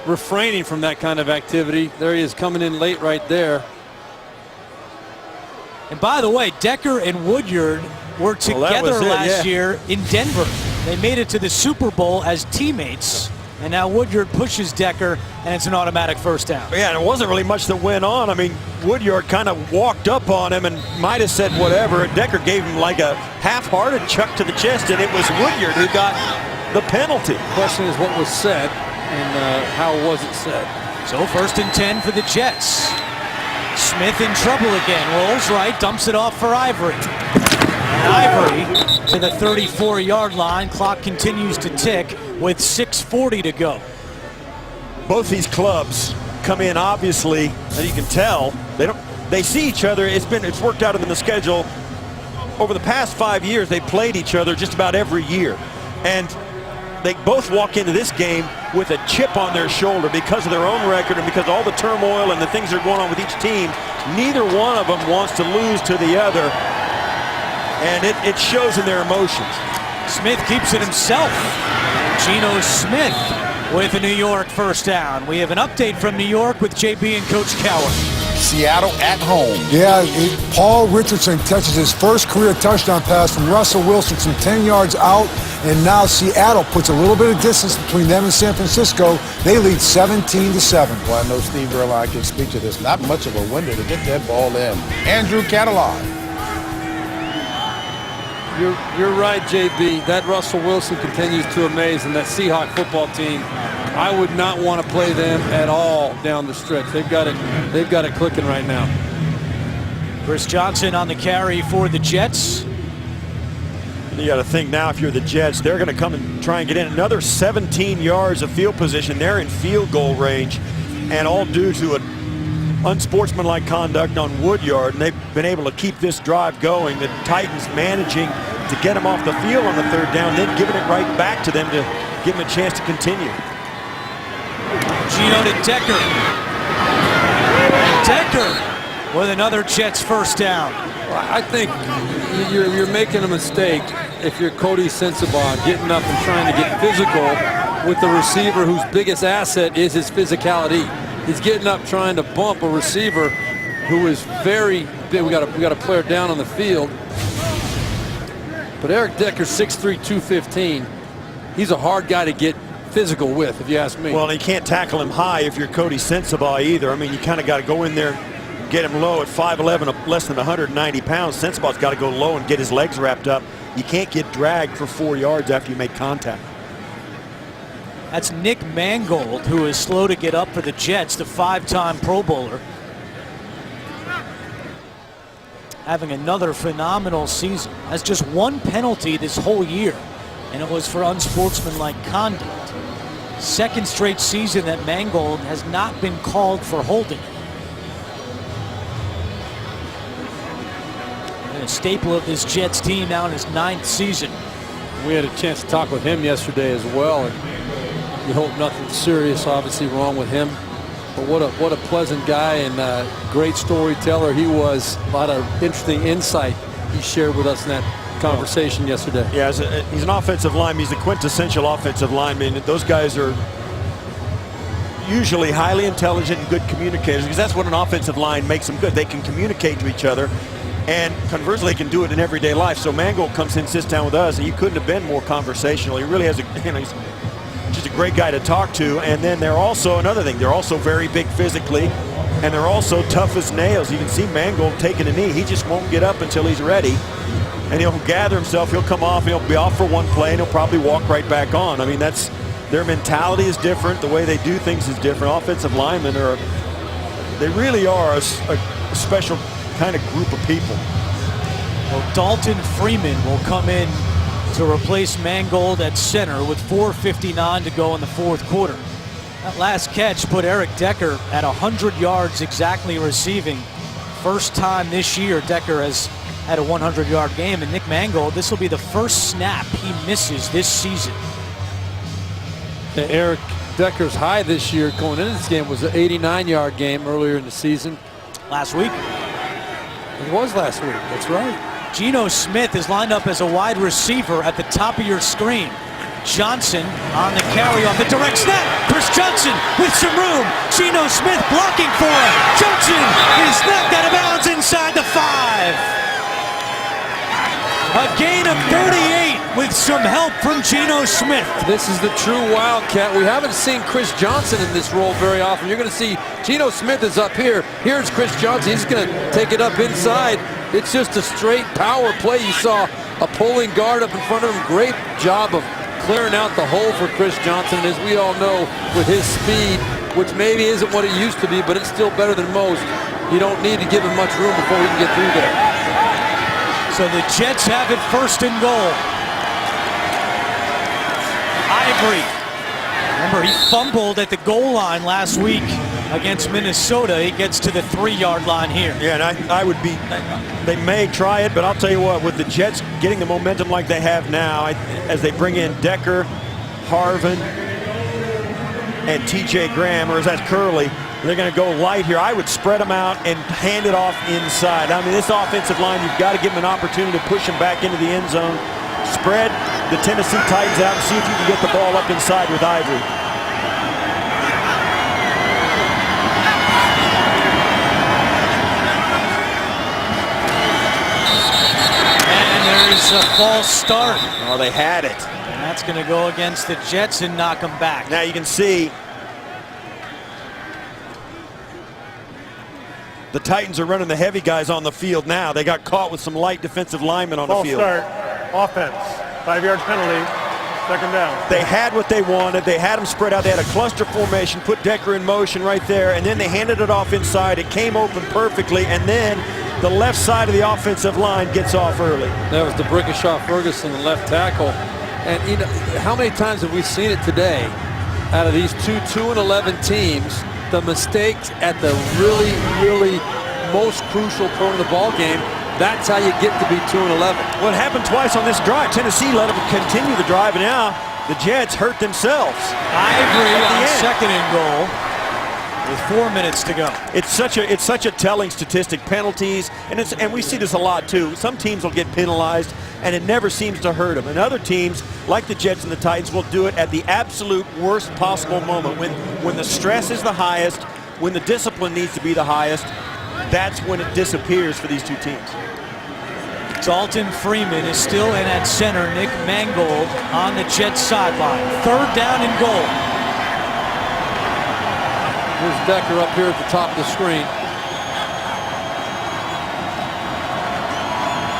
refraining from that kind of activity, there he is coming in late right there. And by the way, Decker and Woodyard were together last year in Denver. They made it to the Super Bowl as teammates. And now Woodyard pushes Decker, and it's an automatic first down. Yeah, and it wasn't really much that went on. I mean, Woodyard kind of walked up on him and might have said whatever. And Decker gave him like a half-hearted chuck to the chest, and it was Woodyard who got the penalty. The question is what was said and how was it said. So 1st and 10 for the Jets. Smith in trouble again. Rolls right, dumps it off for Ivory. And Ivory to the 34-yard line. Clock continues to tick with 6:40 to go. Both these clubs come in, obviously, and you can tell they see each other. It's worked out in the schedule. Over the past 5 years, they played each other just about every year. And they both walk into this game with a chip on their shoulder because of their own record and because of all the turmoil and the things that are going on with each team. Neither one of them wants to lose to the other, and it shows in their emotions. Smith keeps it himself. Geno Smith with a New York first down. We have an update from New York with JB and Coach Cowher. Seattle at home. Yeah, Paul Richardson catches his first career touchdown pass from Russell Wilson from 10 yards out, and now Seattle puts a little bit of distance between them and San Francisco. They lead 17-7. Well, I know Steve Erline can speak to this. Not much of a window to get that ball in. Andrew Catalon. You're right, JB. That Russell Wilson continues to amaze, and that Seahawk football team, I would not want to play them at all down the stretch. They've got it clicking right now. Chris Johnson on the carry for the Jets. You got to think now, if you're the Jets, they're going to come and try and get in another 17 yards of field position. They're in field goal range, and all due to an unsportsmanlike conduct on Woodyard, and they've been able to keep this drive going. The Titans managing to get them off the field on the 3rd down, then giving it right back to them to give them a chance to continue. Geno to Decker. Decker with another Jets first down. Well, I think you're making a mistake if you're Cody Sensabaugh getting up and trying to get physical with the receiver whose biggest asset is his physicality. He's getting up trying to bump a receiver who is very big. We got a player down on the field. But Eric Decker, 6'3", 215. He's a hard guy to get physical with, if you ask me. Well, and you can't tackle him high if you're Cody Sensabaugh either. I mean, you kind of got to go in there, get him low at 5'11", less than 190 pounds. Sensabaugh's got to go low and get his legs wrapped up. You can't get dragged for 4 yards after you make contact. That's Nick Mangold, who is slow to get up for the Jets, the 5-time Pro Bowler. Having another phenomenal season. Has just one penalty this whole year, and it was for unsportsmanlike conduct. Second straight season that Mangold has not been called for holding. And a staple of this Jets team now in his 9th season. We had a chance to talk with him yesterday as well, and we hope nothing serious obviously wrong with him. But what a pleasant guy and great storyteller he was. A lot of interesting insight he shared with us in that conversation yesterday. Yeah, he's an offensive lineman. He's the quintessential offensive lineman. Those guys are usually highly intelligent and good communicators, because that's what an offensive line makes them good. They can communicate to each other, and conversely, they can do it in everyday life. So Mangold comes in, sits down with us, and he couldn't have been more conversational. He really has he's just a great guy to talk to. And then they're also, another thing, they're also very big physically, and they're also tough as nails. You can see Mangold taking a knee. He just won't get up until he's ready, and he'll gather himself. He'll come off, he'll be off for one play, and he'll probably walk right back on. I mean, that's, their mentality is different. The way they do things is different. Offensive linemen they really are a special kind of group of people. Well, Dalton Freeman will come in to replace Mangold at center with 4:59 to go in the 4th quarter. That last catch put Eric Decker at 100 yards exactly receiving. First time this year Decker has had a 100-yard game. And Nick Mangold, this will be the first snap he misses this season. Eric Decker's high this year going into this game was an 89-yard game earlier in the season. Last week. It was last week, that's right. Geno Smith is lined up as a wide receiver at the top of your screen. Johnson on the carry off the direct snap. Chris Johnson with some room. Geno Smith blocking for him. Johnson is knocked out of bounds inside the 5. A gain of 38 with some help from Geno Smith. This is the true Wildcat. We haven't seen Chris Johnson in this role very often. You're going to see Geno Smith is up here. Here's Chris Johnson. He's going to take it up inside. It's just a straight power play. You saw a pulling guard up in front of him. Great job of clearing out the hole for Chris Johnson. And as we all know, with his speed, which maybe isn't what it used to be, but it's still better than most, you don't need to give him much room before he can get through there. So the Jets have it first and goal. Ivory. Remember, he fumbled at the goal line last week against Minnesota. He gets to the 3-yard line here. Yeah, and I would be, they may try it, but I'll tell you what, with the Jets getting the momentum like they have now, as they bring in Decker, Harvin, and T.J. Graham, or is that Curley, they're going to go light here. I would spread them out and hand it off inside. I mean, this offensive line, you've got to give them an opportunity to push them back into the end zone. Spread the Tennessee Titans out and see if you can get the ball up inside with Ivory. And there's a false start. Oh, they had it. And that's going to go against the Jets and knock them back. Now you can see the Titans are running the heavy guys on the field now. They got caught with some light defensive linemen on the field. False start. Offense. 5-yard penalty. Second down. They had what they wanted. They had them spread out. They had a cluster formation, put Decker in motion right there, and then they handed it off inside. It came open perfectly, and then the left side of the offensive line gets off early. That was the Brickashaw Ferguson, the left tackle. And you know, how many times have we seen it today out of these 2-2-11 teams? The mistakes at the really most crucial point of the ball game. That's how you get to be 2-11. Well, it happened twice on this drive. Tennessee let them continue the drive, and now the Jets hurt themselves. Ivory on second and goal with 4 minutes to go. It's such a telling statistic. Penalties, and we see this a lot too. Some teams will get penalized, and it never seems to hurt them. And other teams, like the Jets and the Titans, will do it at the absolute worst possible moment. When the stress is the highest, when the discipline needs to be the highest, that's when it disappears for these two teams. Dalton Freeman is still in at center. Nick Mangold on the Jets sideline. Third down and goal. Here's Decker up here at the top of the screen.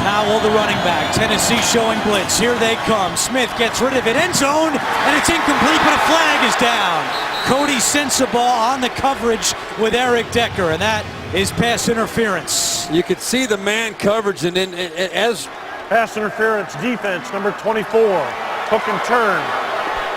Powell, the running back. Tennessee showing blitz. Here they come. Smith gets rid of it. End zone, and it's incomplete, but a flag is down. Cody Sensabaugh on the coverage with Eric Decker, and that is pass interference. You could see the man coverage, and then as Pass interference defense, number 24. Hook and turn.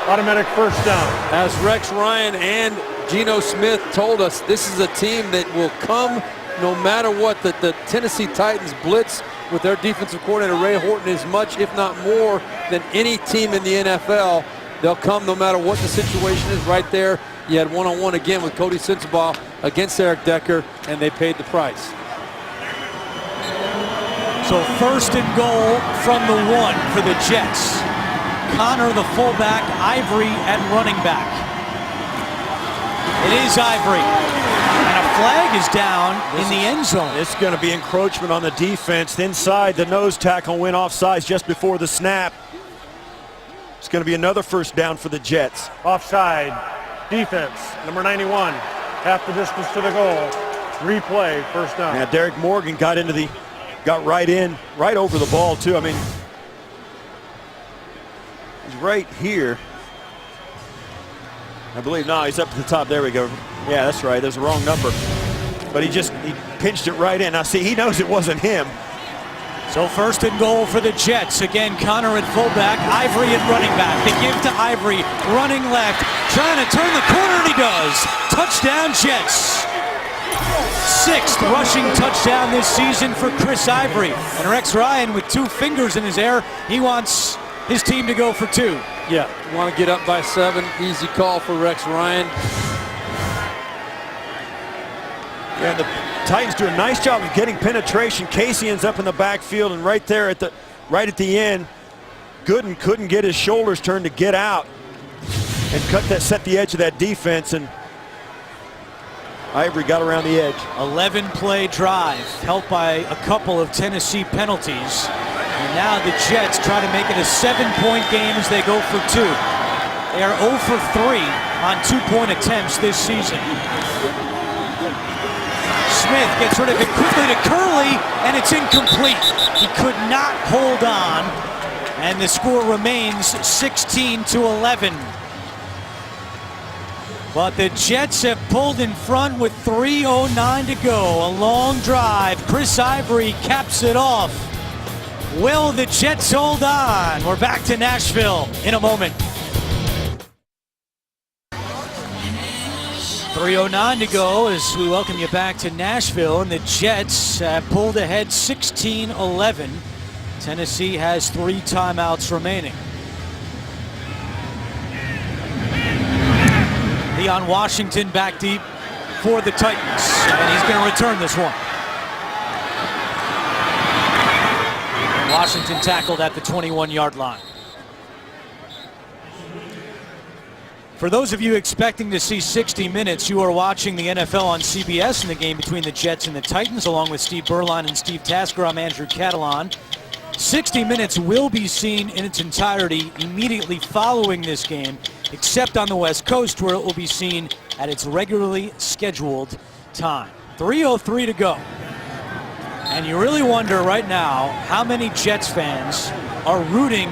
Automatic first down. as Rex Ryan and Geno Smith told us, this is a team that will come no matter what. The Tennessee Titans blitz with their defensive coordinator Ray Horton is much, if not more, than any team in the NFL. They'll come no matter what the situation is. Right there, you had one-on-one again with Cody Sensabaugh against Eric Decker, and they paid the price. So first and goal from the 1 for the Jets. Connor, the fullback, Ivory at running back. It is Ivory. And a flag is down in the end zone. It's going to be encroachment on the defense. Inside, the nose tackle went offsides just before the snap. It's going to be another first down for the Jets. Offside. Defense, number 91. Half the distance to the goal. Replay, first down. Now, Derek Morgan got right over the ball, too. I mean, he's right here. I believe, no, he's up to the top. There we go. Yeah, that's right. There's the wrong number. But he pinched it right in. Now, see, he knows it wasn't him. So first and goal for the Jets. Again, Connor at fullback, Ivory at running back. They give to Ivory, running left, trying to turn the corner, and he does. Touchdown, Jets. 6th rushing touchdown this season for Chris Ivory. And Rex Ryan with 2 fingers in his air. He wants his team to go for 2. Yeah, want to get up by 7. Easy call for Rex Ryan. Yeah, the Titans do a nice job of getting penetration. Casey ends up in the backfield, and right there at the end, Gooden couldn't get his shoulders turned to get out and set the edge of that defense, and Ivory got around the edge. 11-play drive, helped by a couple of Tennessee penalties. And now the Jets try to make it a 7-point game as they go for 2. They are 0 for 3 on 2-point attempts this season. Smith gets rid of it quickly to Curley, and it's incomplete. He could not hold on, and the score remains 16-11. But the Jets have pulled in front with 3:09 to go. A long drive. Chris Ivory caps it off. Will the Jets hold on? We're back to Nashville in a moment. 3:09 to go as we welcome you back to Nashville, and the Jets have pulled ahead 16-11. Tennessee has 3 timeouts remaining. Leon Washington back deep for the Titans, and he's going to return this one. Washington tackled at the 21-yard line. For those of you expecting to see 60 minutes, you are watching the NFL on CBS in the game between the Jets and the Titans, along with Steve Berline and Steve Tasker. I'm Andrew Catalan. 60 minutes will be seen in its entirety immediately following this game, except on the West Coast, where it will be seen at its regularly scheduled time. 3:03 to go. And you really wonder right now how many Jets fans are rooting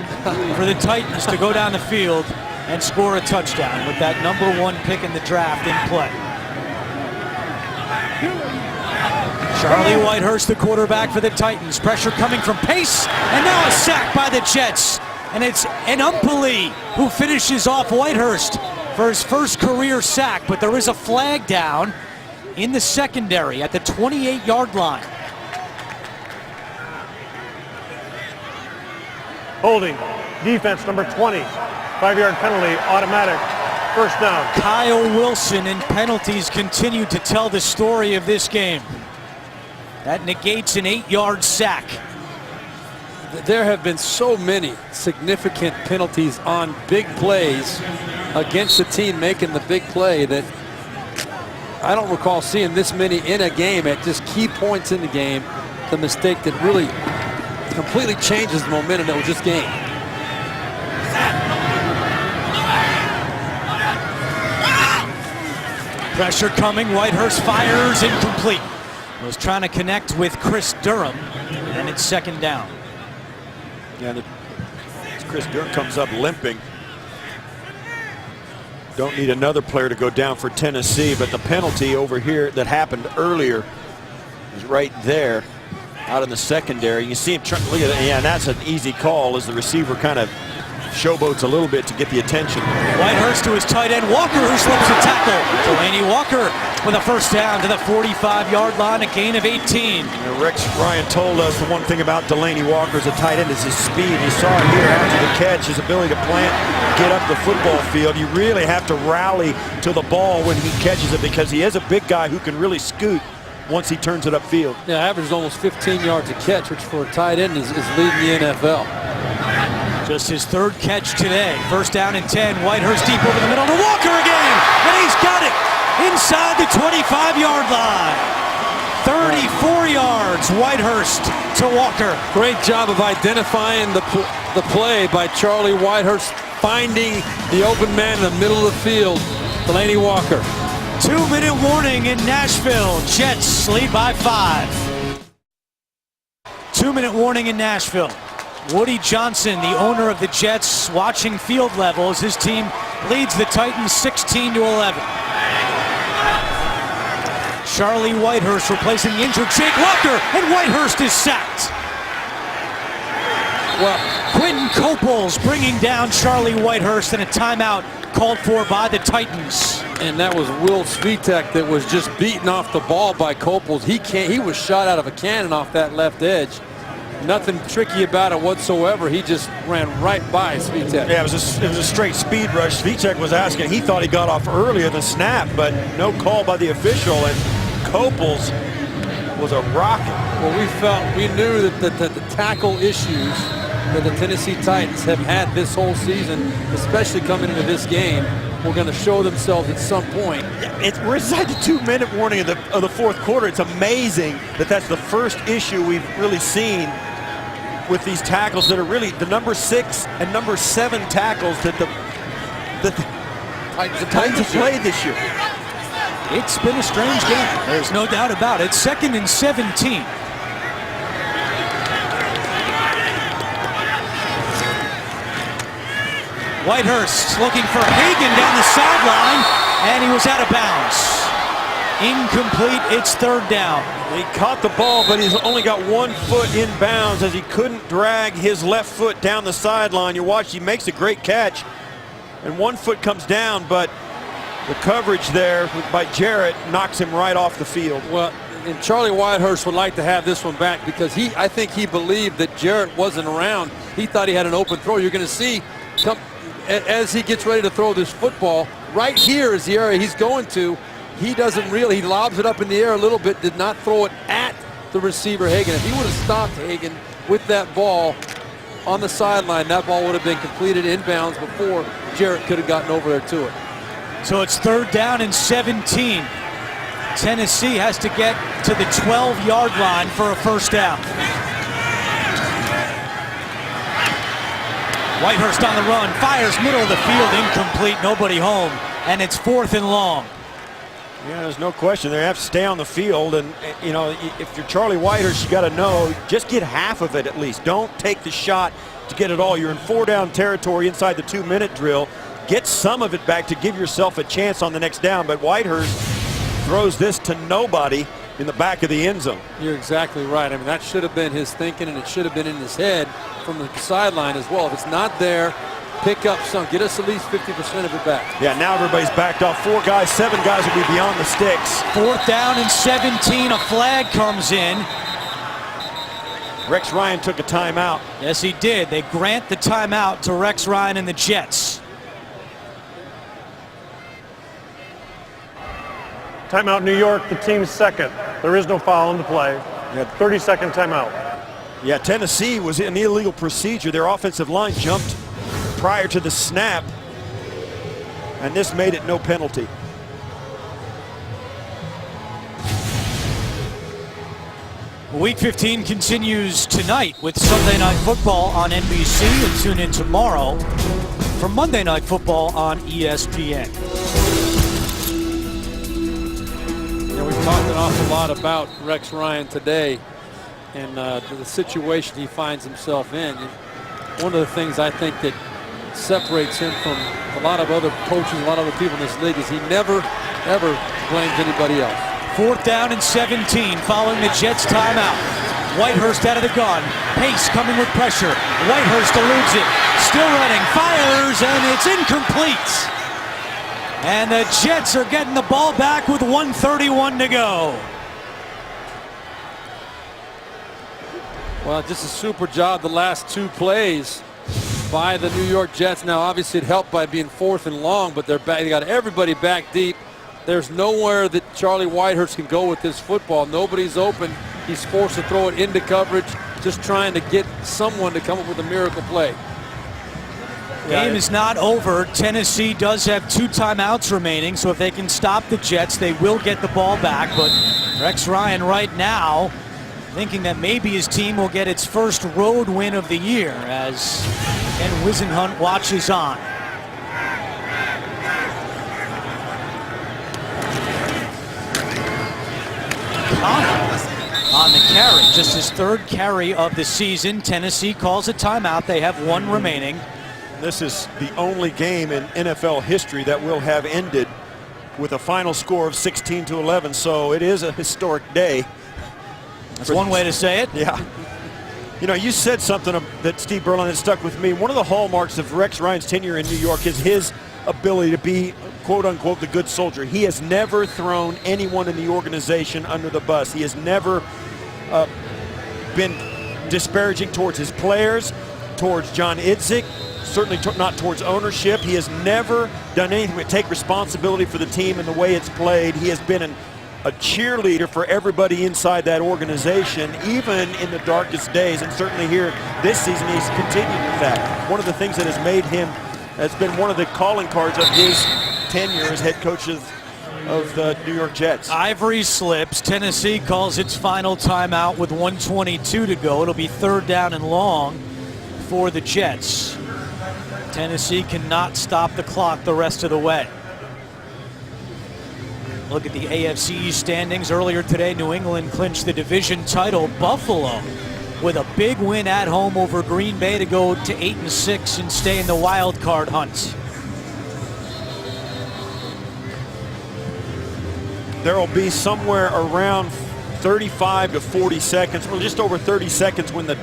for the Titans to go down the field and score a touchdown with that #1 pick in the draft in play. Charlie Whitehurst, the quarterback for the Titans. Pressure coming from Pace, and now a sack by the Jets. And it's Enumpoli who finishes off Whitehurst for his first career sack, but there is a flag down in the secondary at the 28-yard line. Holding. Defense number 20. 5-yard penalty, automatic. First down. Kyle Wilson, and penalties continue to tell the story of this game. That negates an 8-yard sack. There have been so many significant penalties on big plays against the team making the big play that I don't recall seeing this many in a game at just key points in the game. The mistake that really completely changes the momentum that was just gained. Pressure coming, Whitehurst fires, incomplete. Was trying to connect with Chris Durham, and it's second down. Yeah, Chris Durham comes up limping. Don't need another player to go down for Tennessee, but the penalty over here that happened earlier is right there out in the secondary. You see him trying to look at it. Yeah, and that's an easy call as the receiver kind of showboats a little bit to get the attention. Whitehurst to his tight end Walker, who slips a tackle. Delaney Walker with a first down to the 45-yard line, a gain of 18. Rex Ryan told us the one thing about Delaney Walker as a tight end is his speed. You saw it here after the catch, his ability to plant, get up the football field. You really have to rally to the ball when he catches it because he is a big guy who can really scoot once he turns it upfield. Yeah, averages almost 15 yards a catch, which for a tight end is leading the NFL. Just his 3rd catch today. First down and 10. Whitehurst deep over the middle to Walker again, and he's got it inside the 25-yard line. 34 yards, Whitehurst to Walker. Great job of identifying the play by Charlie Whitehurst, finding the open man in the middle of the field, Delaney Walker. 2-minute warning in Nashville. Jets lead by 5. 2-minute warning in Nashville. Woody Johnson, the owner of the Jets, watching field level as his team leads the Titans 16-11. Charlie Whitehurst replacing the injured Jake Walker, and Whitehurst is sacked. Well, Quentin Coples bringing down Charlie Whitehurst, and a timeout called for by the Titans. and that was Will Svitek that was just beaten off the ball by Coples. He was shot out of a cannon off that left edge. Nothing tricky about it whatsoever. He just ran right by Svitek. Yeah, it was a straight speed rush. Svitek was asking. He thought he got off earlier than snap, but no call by the official, and Coples was a rocket. Well, we knew that the tackle issues that the Tennessee Titans have had this whole season, especially coming into this game, were going to show themselves at some point. We're inside the 2-minute warning of the fourth quarter. It's amazing that that's the first issue we've really seen with these tackles that are really the number 6 and number 7 tackles that the Titans have played this year. It's been a strange game. There's no doubt about it. 2nd and 17. Whitehurst looking for Hagan down the sideline, and he was out of bounds. Incomplete. It's 3rd down. He caught the ball, but he's only got 1 foot in bounds as he couldn't drag his left foot down the sideline. You watch, he makes a great catch, and 1 foot comes down, but the coverage there by Jarrett knocks him right off the field. Well, and Charlie Whitehurst would like to have this one back because I think he believed that Jarrett wasn't around. He thought he had an open throw. You're going to see as he gets ready to throw this football, right here is the area he's going to. He doesn't really, he lobs it up in the air a little bit, did not throw it at the receiver Hagan. If he would have stopped Hagan with that ball on the sideline, that ball would have been completed inbounds before Jarrett could have gotten over there to it. So it's 3rd down and 17. Tennessee has to get to the 12-yard line for a 1st down. Whitehurst on the run, fires middle of the field, incomplete, nobody home, and it's 4th and long. Yeah, there's no question. They have to stay on the field, and you know, if you're Charlie Whitehurst, you got to know, just get half of it at least. Don't take the shot to get it all. You're in 4-down territory inside the 2-minute drill. Get some of it back to give yourself a chance on the next down, but Whitehurst throws this to nobody in the back of the end zone. You're exactly right. I mean, that should have been his thinking, and it should have been in his head from the sideline as well. If it's not there, pick up some. Get us at least 50% of it back. Yeah, now everybody's backed off. 4 guys, 7 guys will be beyond the sticks. 4th down and 17. A flag comes in. Rex Ryan took a timeout. Yes, he did. They grant the timeout to Rex Ryan and the Jets. Timeout New York, the team's 2nd. There is no foul in the play. 30-second timeout. Yeah, Tennessee was in the illegal procedure. Their offensive line jumped prior to the snap, and this made it no penalty. Week 15 continues tonight with Sunday Night Football on NBC, and tune in tomorrow for Monday Night Football on ESPN. Yeah, we've talked an awful lot about Rex Ryan today and the situation he finds himself in. And one of the things I think that separates him from a lot of other coaches, a lot of other people in this league, is he never, ever blames anybody else. 4th down and 17 following the Jets timeout. Whitehurst out of the gun. Pace coming with pressure. Whitehurst eludes it. Still running. Fires, and it's incomplete. And the Jets are getting the ball back with 1:31 to go. Well, just a super job the last 2 plays by the New York Jets. Now, obviously, it helped by being 4th and long, but they got everybody back deep. There's nowhere that Charlie Whitehurst can go with this football. Nobody's open. He's forced to throw it into coverage, just trying to get someone to come up with a miracle play. Game is not over. Tennessee does have 2 timeouts remaining, so if they can stop the Jets, they will get the ball back. But Rex Ryan right now thinking that maybe his team will get its first road win of the year as Ken Whisenhunt watches on. On the carry, just his 3rd carry of the season. Tennessee calls a timeout. They have 1 remaining. This is the only game in NFL history that will have ended with a final score of 16-11, so it is a historic day. That's one way to say it. Yeah. You know, you said something that Steve Berline that stuck with me. One of the hallmarks of Rex Ryan's tenure in New York is his ability to be, quote unquote, the good soldier. He has never thrown anyone in the organization under the bus. He has never been disparaging towards his players, towards John Idzik, certainly not towards ownership. He has never done anything but take responsibility for the team and the way it's played. He has been a cheerleader for everybody inside that organization, even in the darkest days, and certainly here this season he's continued with that. One of the things that has made him, has been one of the calling cards of his tenure as head coach of the New York Jets. Ivory slips. Tennessee calls its final timeout with 1:22 to go. It'll be 3rd down and long for the Jets. Tennessee cannot stop the clock the rest of the way. Look at the AFC East standings. Earlier today, New England clinched the division title. Buffalo with a big win at home over Green Bay to go to 8-6 and stay in the wild card hunt. There will be somewhere around 35 to 40 seconds, well, just over 30 seconds when the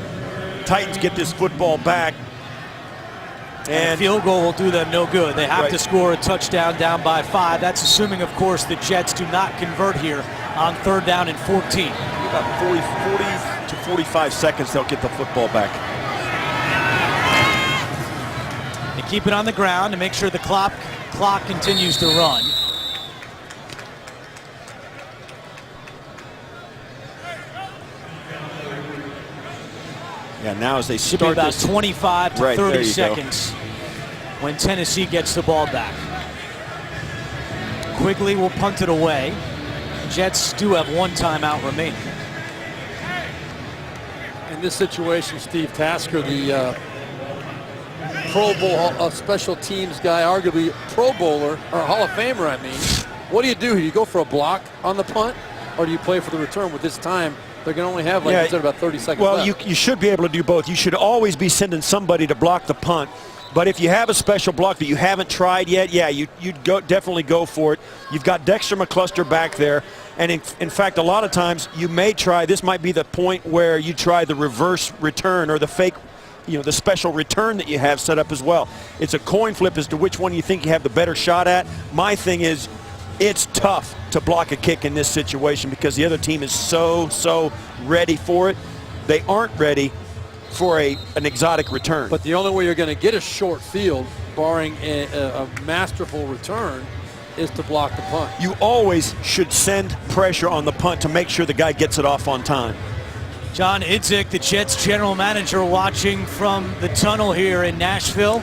Titans get this football back. And a field goal will do them no good. They have to score a touchdown down by 5. That's assuming, of course, the Jets do not convert here on 3rd down and 14. About 40 to 45 seconds they'll get the football back. They keep it on the ground to make sure the clock continues to run. Yeah, now as they Should be start about this, 25 to 30 seconds go. when Tennessee gets the ball back. Quigley will punt it away. Jets do have 1 timeout remaining. In this situation, Steve Tasker, the Pro Bowl special teams guy, arguably Pro Bowler, or Hall of Famer, I mean. What do? Do you go for a block on the punt, or do you play for the return? With this time, they're going to only have, like you said, about 30 seconds left. Well, you should be able to do both. You should always be sending somebody to block the punt. But if you have a special block that you haven't tried yet, yeah, you'd definitely go for it. You've got Dexter McCluster back there. And in fact, a lot of times you may try, this might be the point where you try the reverse return or the fake, the special return that you have set up as well. It's a coin flip as to which one you think you have the better shot at. My thing is, it's tough to block a kick in this situation because the other team is so ready for it. They aren't ready for an exotic return. But the only way you're going to get a short field, barring a masterful return, is to block the punt. You always should send pressure on the punt to make sure the guy gets it off on time. John Idzik, the Jets general manager, watching from the tunnel here in Nashville.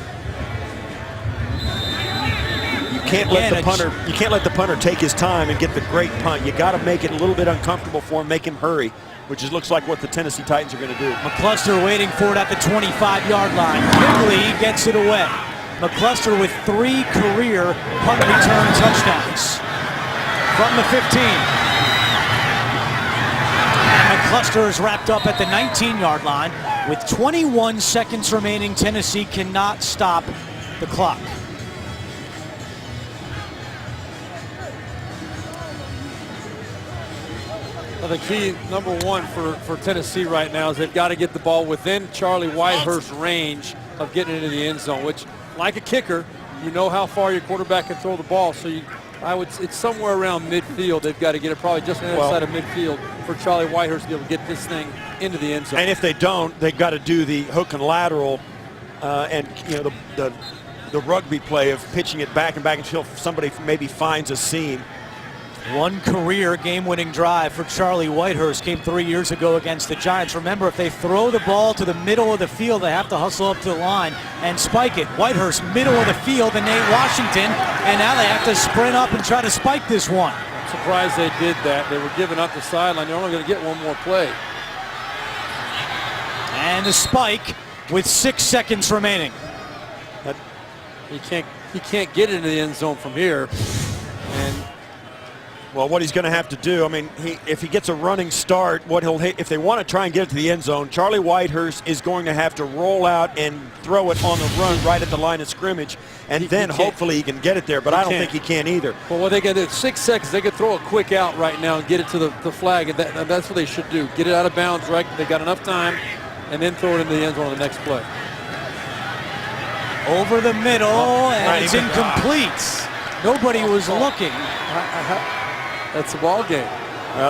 You can't let the punter take his time and get the great punt. You got to make it a little bit uncomfortable for him, make him hurry, which looks like what the Tennessee Titans are going to do. McCluster waiting for it at the 25-yard line. Quickly gets it away. McCluster with 3 career punt return touchdowns from the 15. And McCluster is wrapped up at the 19-yard line. With 21 seconds remaining, Tennessee cannot stop the clock. Well, the key, number one, for Tennessee right now is they've got to get the ball within Charlie Whitehurst's range of getting into the end zone, which, like a kicker, you know how far your quarterback can throw the ball. So it's somewhere around midfield. They've got to get it probably just on the other side of midfield for Charlie Whitehurst to be able to get this thing into the end zone. And if they don't, they've got to do the hook and lateral and the rugby play of pitching it back and back until somebody maybe finds a seam. 1 career game-winning drive for Charlie Whitehurst came 3 years ago against the Giants. Remember, if they throw the ball to the middle of the field, they have to hustle up to the line and spike it. Whitehurst, middle of the field, and Nate Washington, and now they have to sprint up and try to spike this one. I'm surprised they did that. They were giving up the sideline. They're only going to get one more play. And the spike with 6 seconds remaining. He can't get into the end zone from here. And well, what he's going to have to do, I mean, if he gets a running start, if they want to try and get it to the end zone, Charlie Whitehurst is going to have to roll out and throw it on the run right at the line of scrimmage, and then hopefully he can get it there, but I don't think he can either. Well, what they got is 6 seconds. They could throw a quick out right now and get it to the flag, and that's what they should do. Get it out of bounds, right? They got enough time and then throw it into the end zone on the next play. Over the middle, and it's incomplete. Nobody was looking. That's the ball game.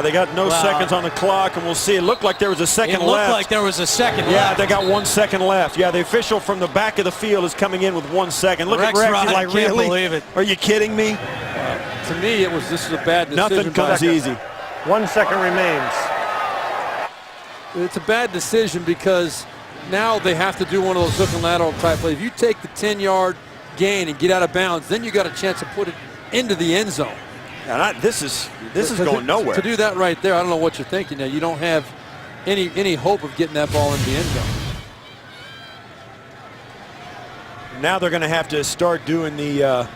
They got no seconds on the clock, and we'll see. It looked like there was a second It looked left. like there was a second Yeah, left. they got 1 second left. Yeah, the official from the back of the field is coming in with 1 second. Look Rex at Rex. Ryan, He's like, can't really? believe it. Are you kidding me? To me, this is a bad decision. Nothing comes easy. 1 second remains. It's a bad decision because now they have to do one of those hook and lateral type plays. If you take the 10-yard gain and get out of bounds, then you got a chance to put it into the end zone. And this is going nowhere. To do that right there, I don't know what you're thinking now. You don't have any hope of getting that ball into the end zone. Now they're going to have to start doing the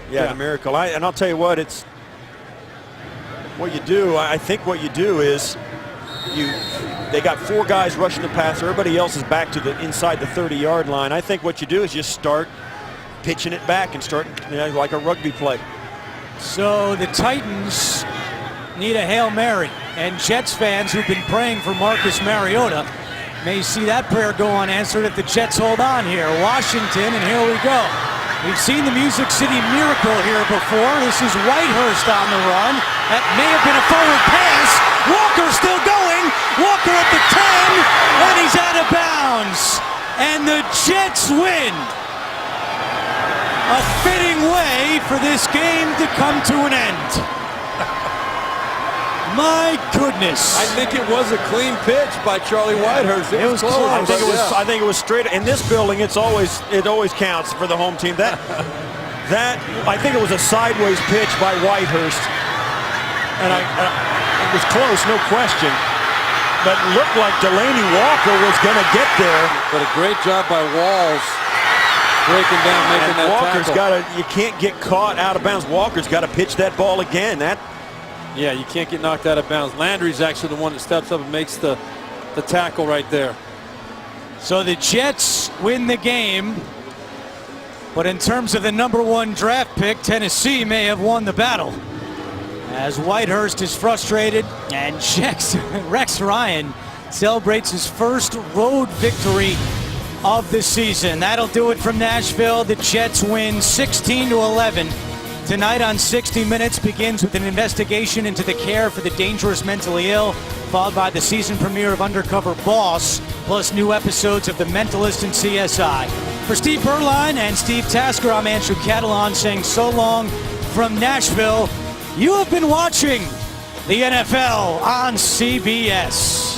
the miracle. And I'll tell you what, it's what you do. I think what you do is they got 4 guys rushing the passer. Everybody else is back to the inside the 30-yard line. I think what you do is just start pitching it back and start like a rugby play. So the Titans need a Hail Mary, and Jets fans who've been praying for Marcus Mariota may see that prayer go unanswered if the Jets hold on here. Washington, and here we go. We've seen the Music City Miracle here before. This is Whitehurst on the run. That may have been a forward pass. Walker still going. Walker at the 10, and he's out of bounds. And the Jets win. A fitting way for this game to come to an end. My goodness. I think it was a clean pitch by Charlie Whitehurst. It was close. I think it was straight. In this building, it always counts for the home team. That I think it was a sideways pitch by Whitehurst, and it was close, no question. But it looked like Delaney Walker was going to get there. But a great job by Walls breaking down, making that Walker's tackle. you can't get caught out of bounds. Walker's got to pitch that ball again. Yeah, you can't get knocked out of bounds. Landry's actually the one that steps up and makes the tackle right there. So the Jets win the game, but in terms of the #1 draft pick, Tennessee may have won the battle. As Whitehurst is frustrated, and Rex Ryan celebrates his first road victory of the season. That'll do it from Nashville. The Jets win 16-11. Tonight on 60 Minutes begins with an investigation into the care for the dangerous mentally ill, followed by the season premiere of Undercover Boss, plus new episodes of The Mentalist and CSI. For Steve Berline and Steve Tasker, I'm Andrew Catalan saying so long from Nashville. You have been watching the NFL on CBS.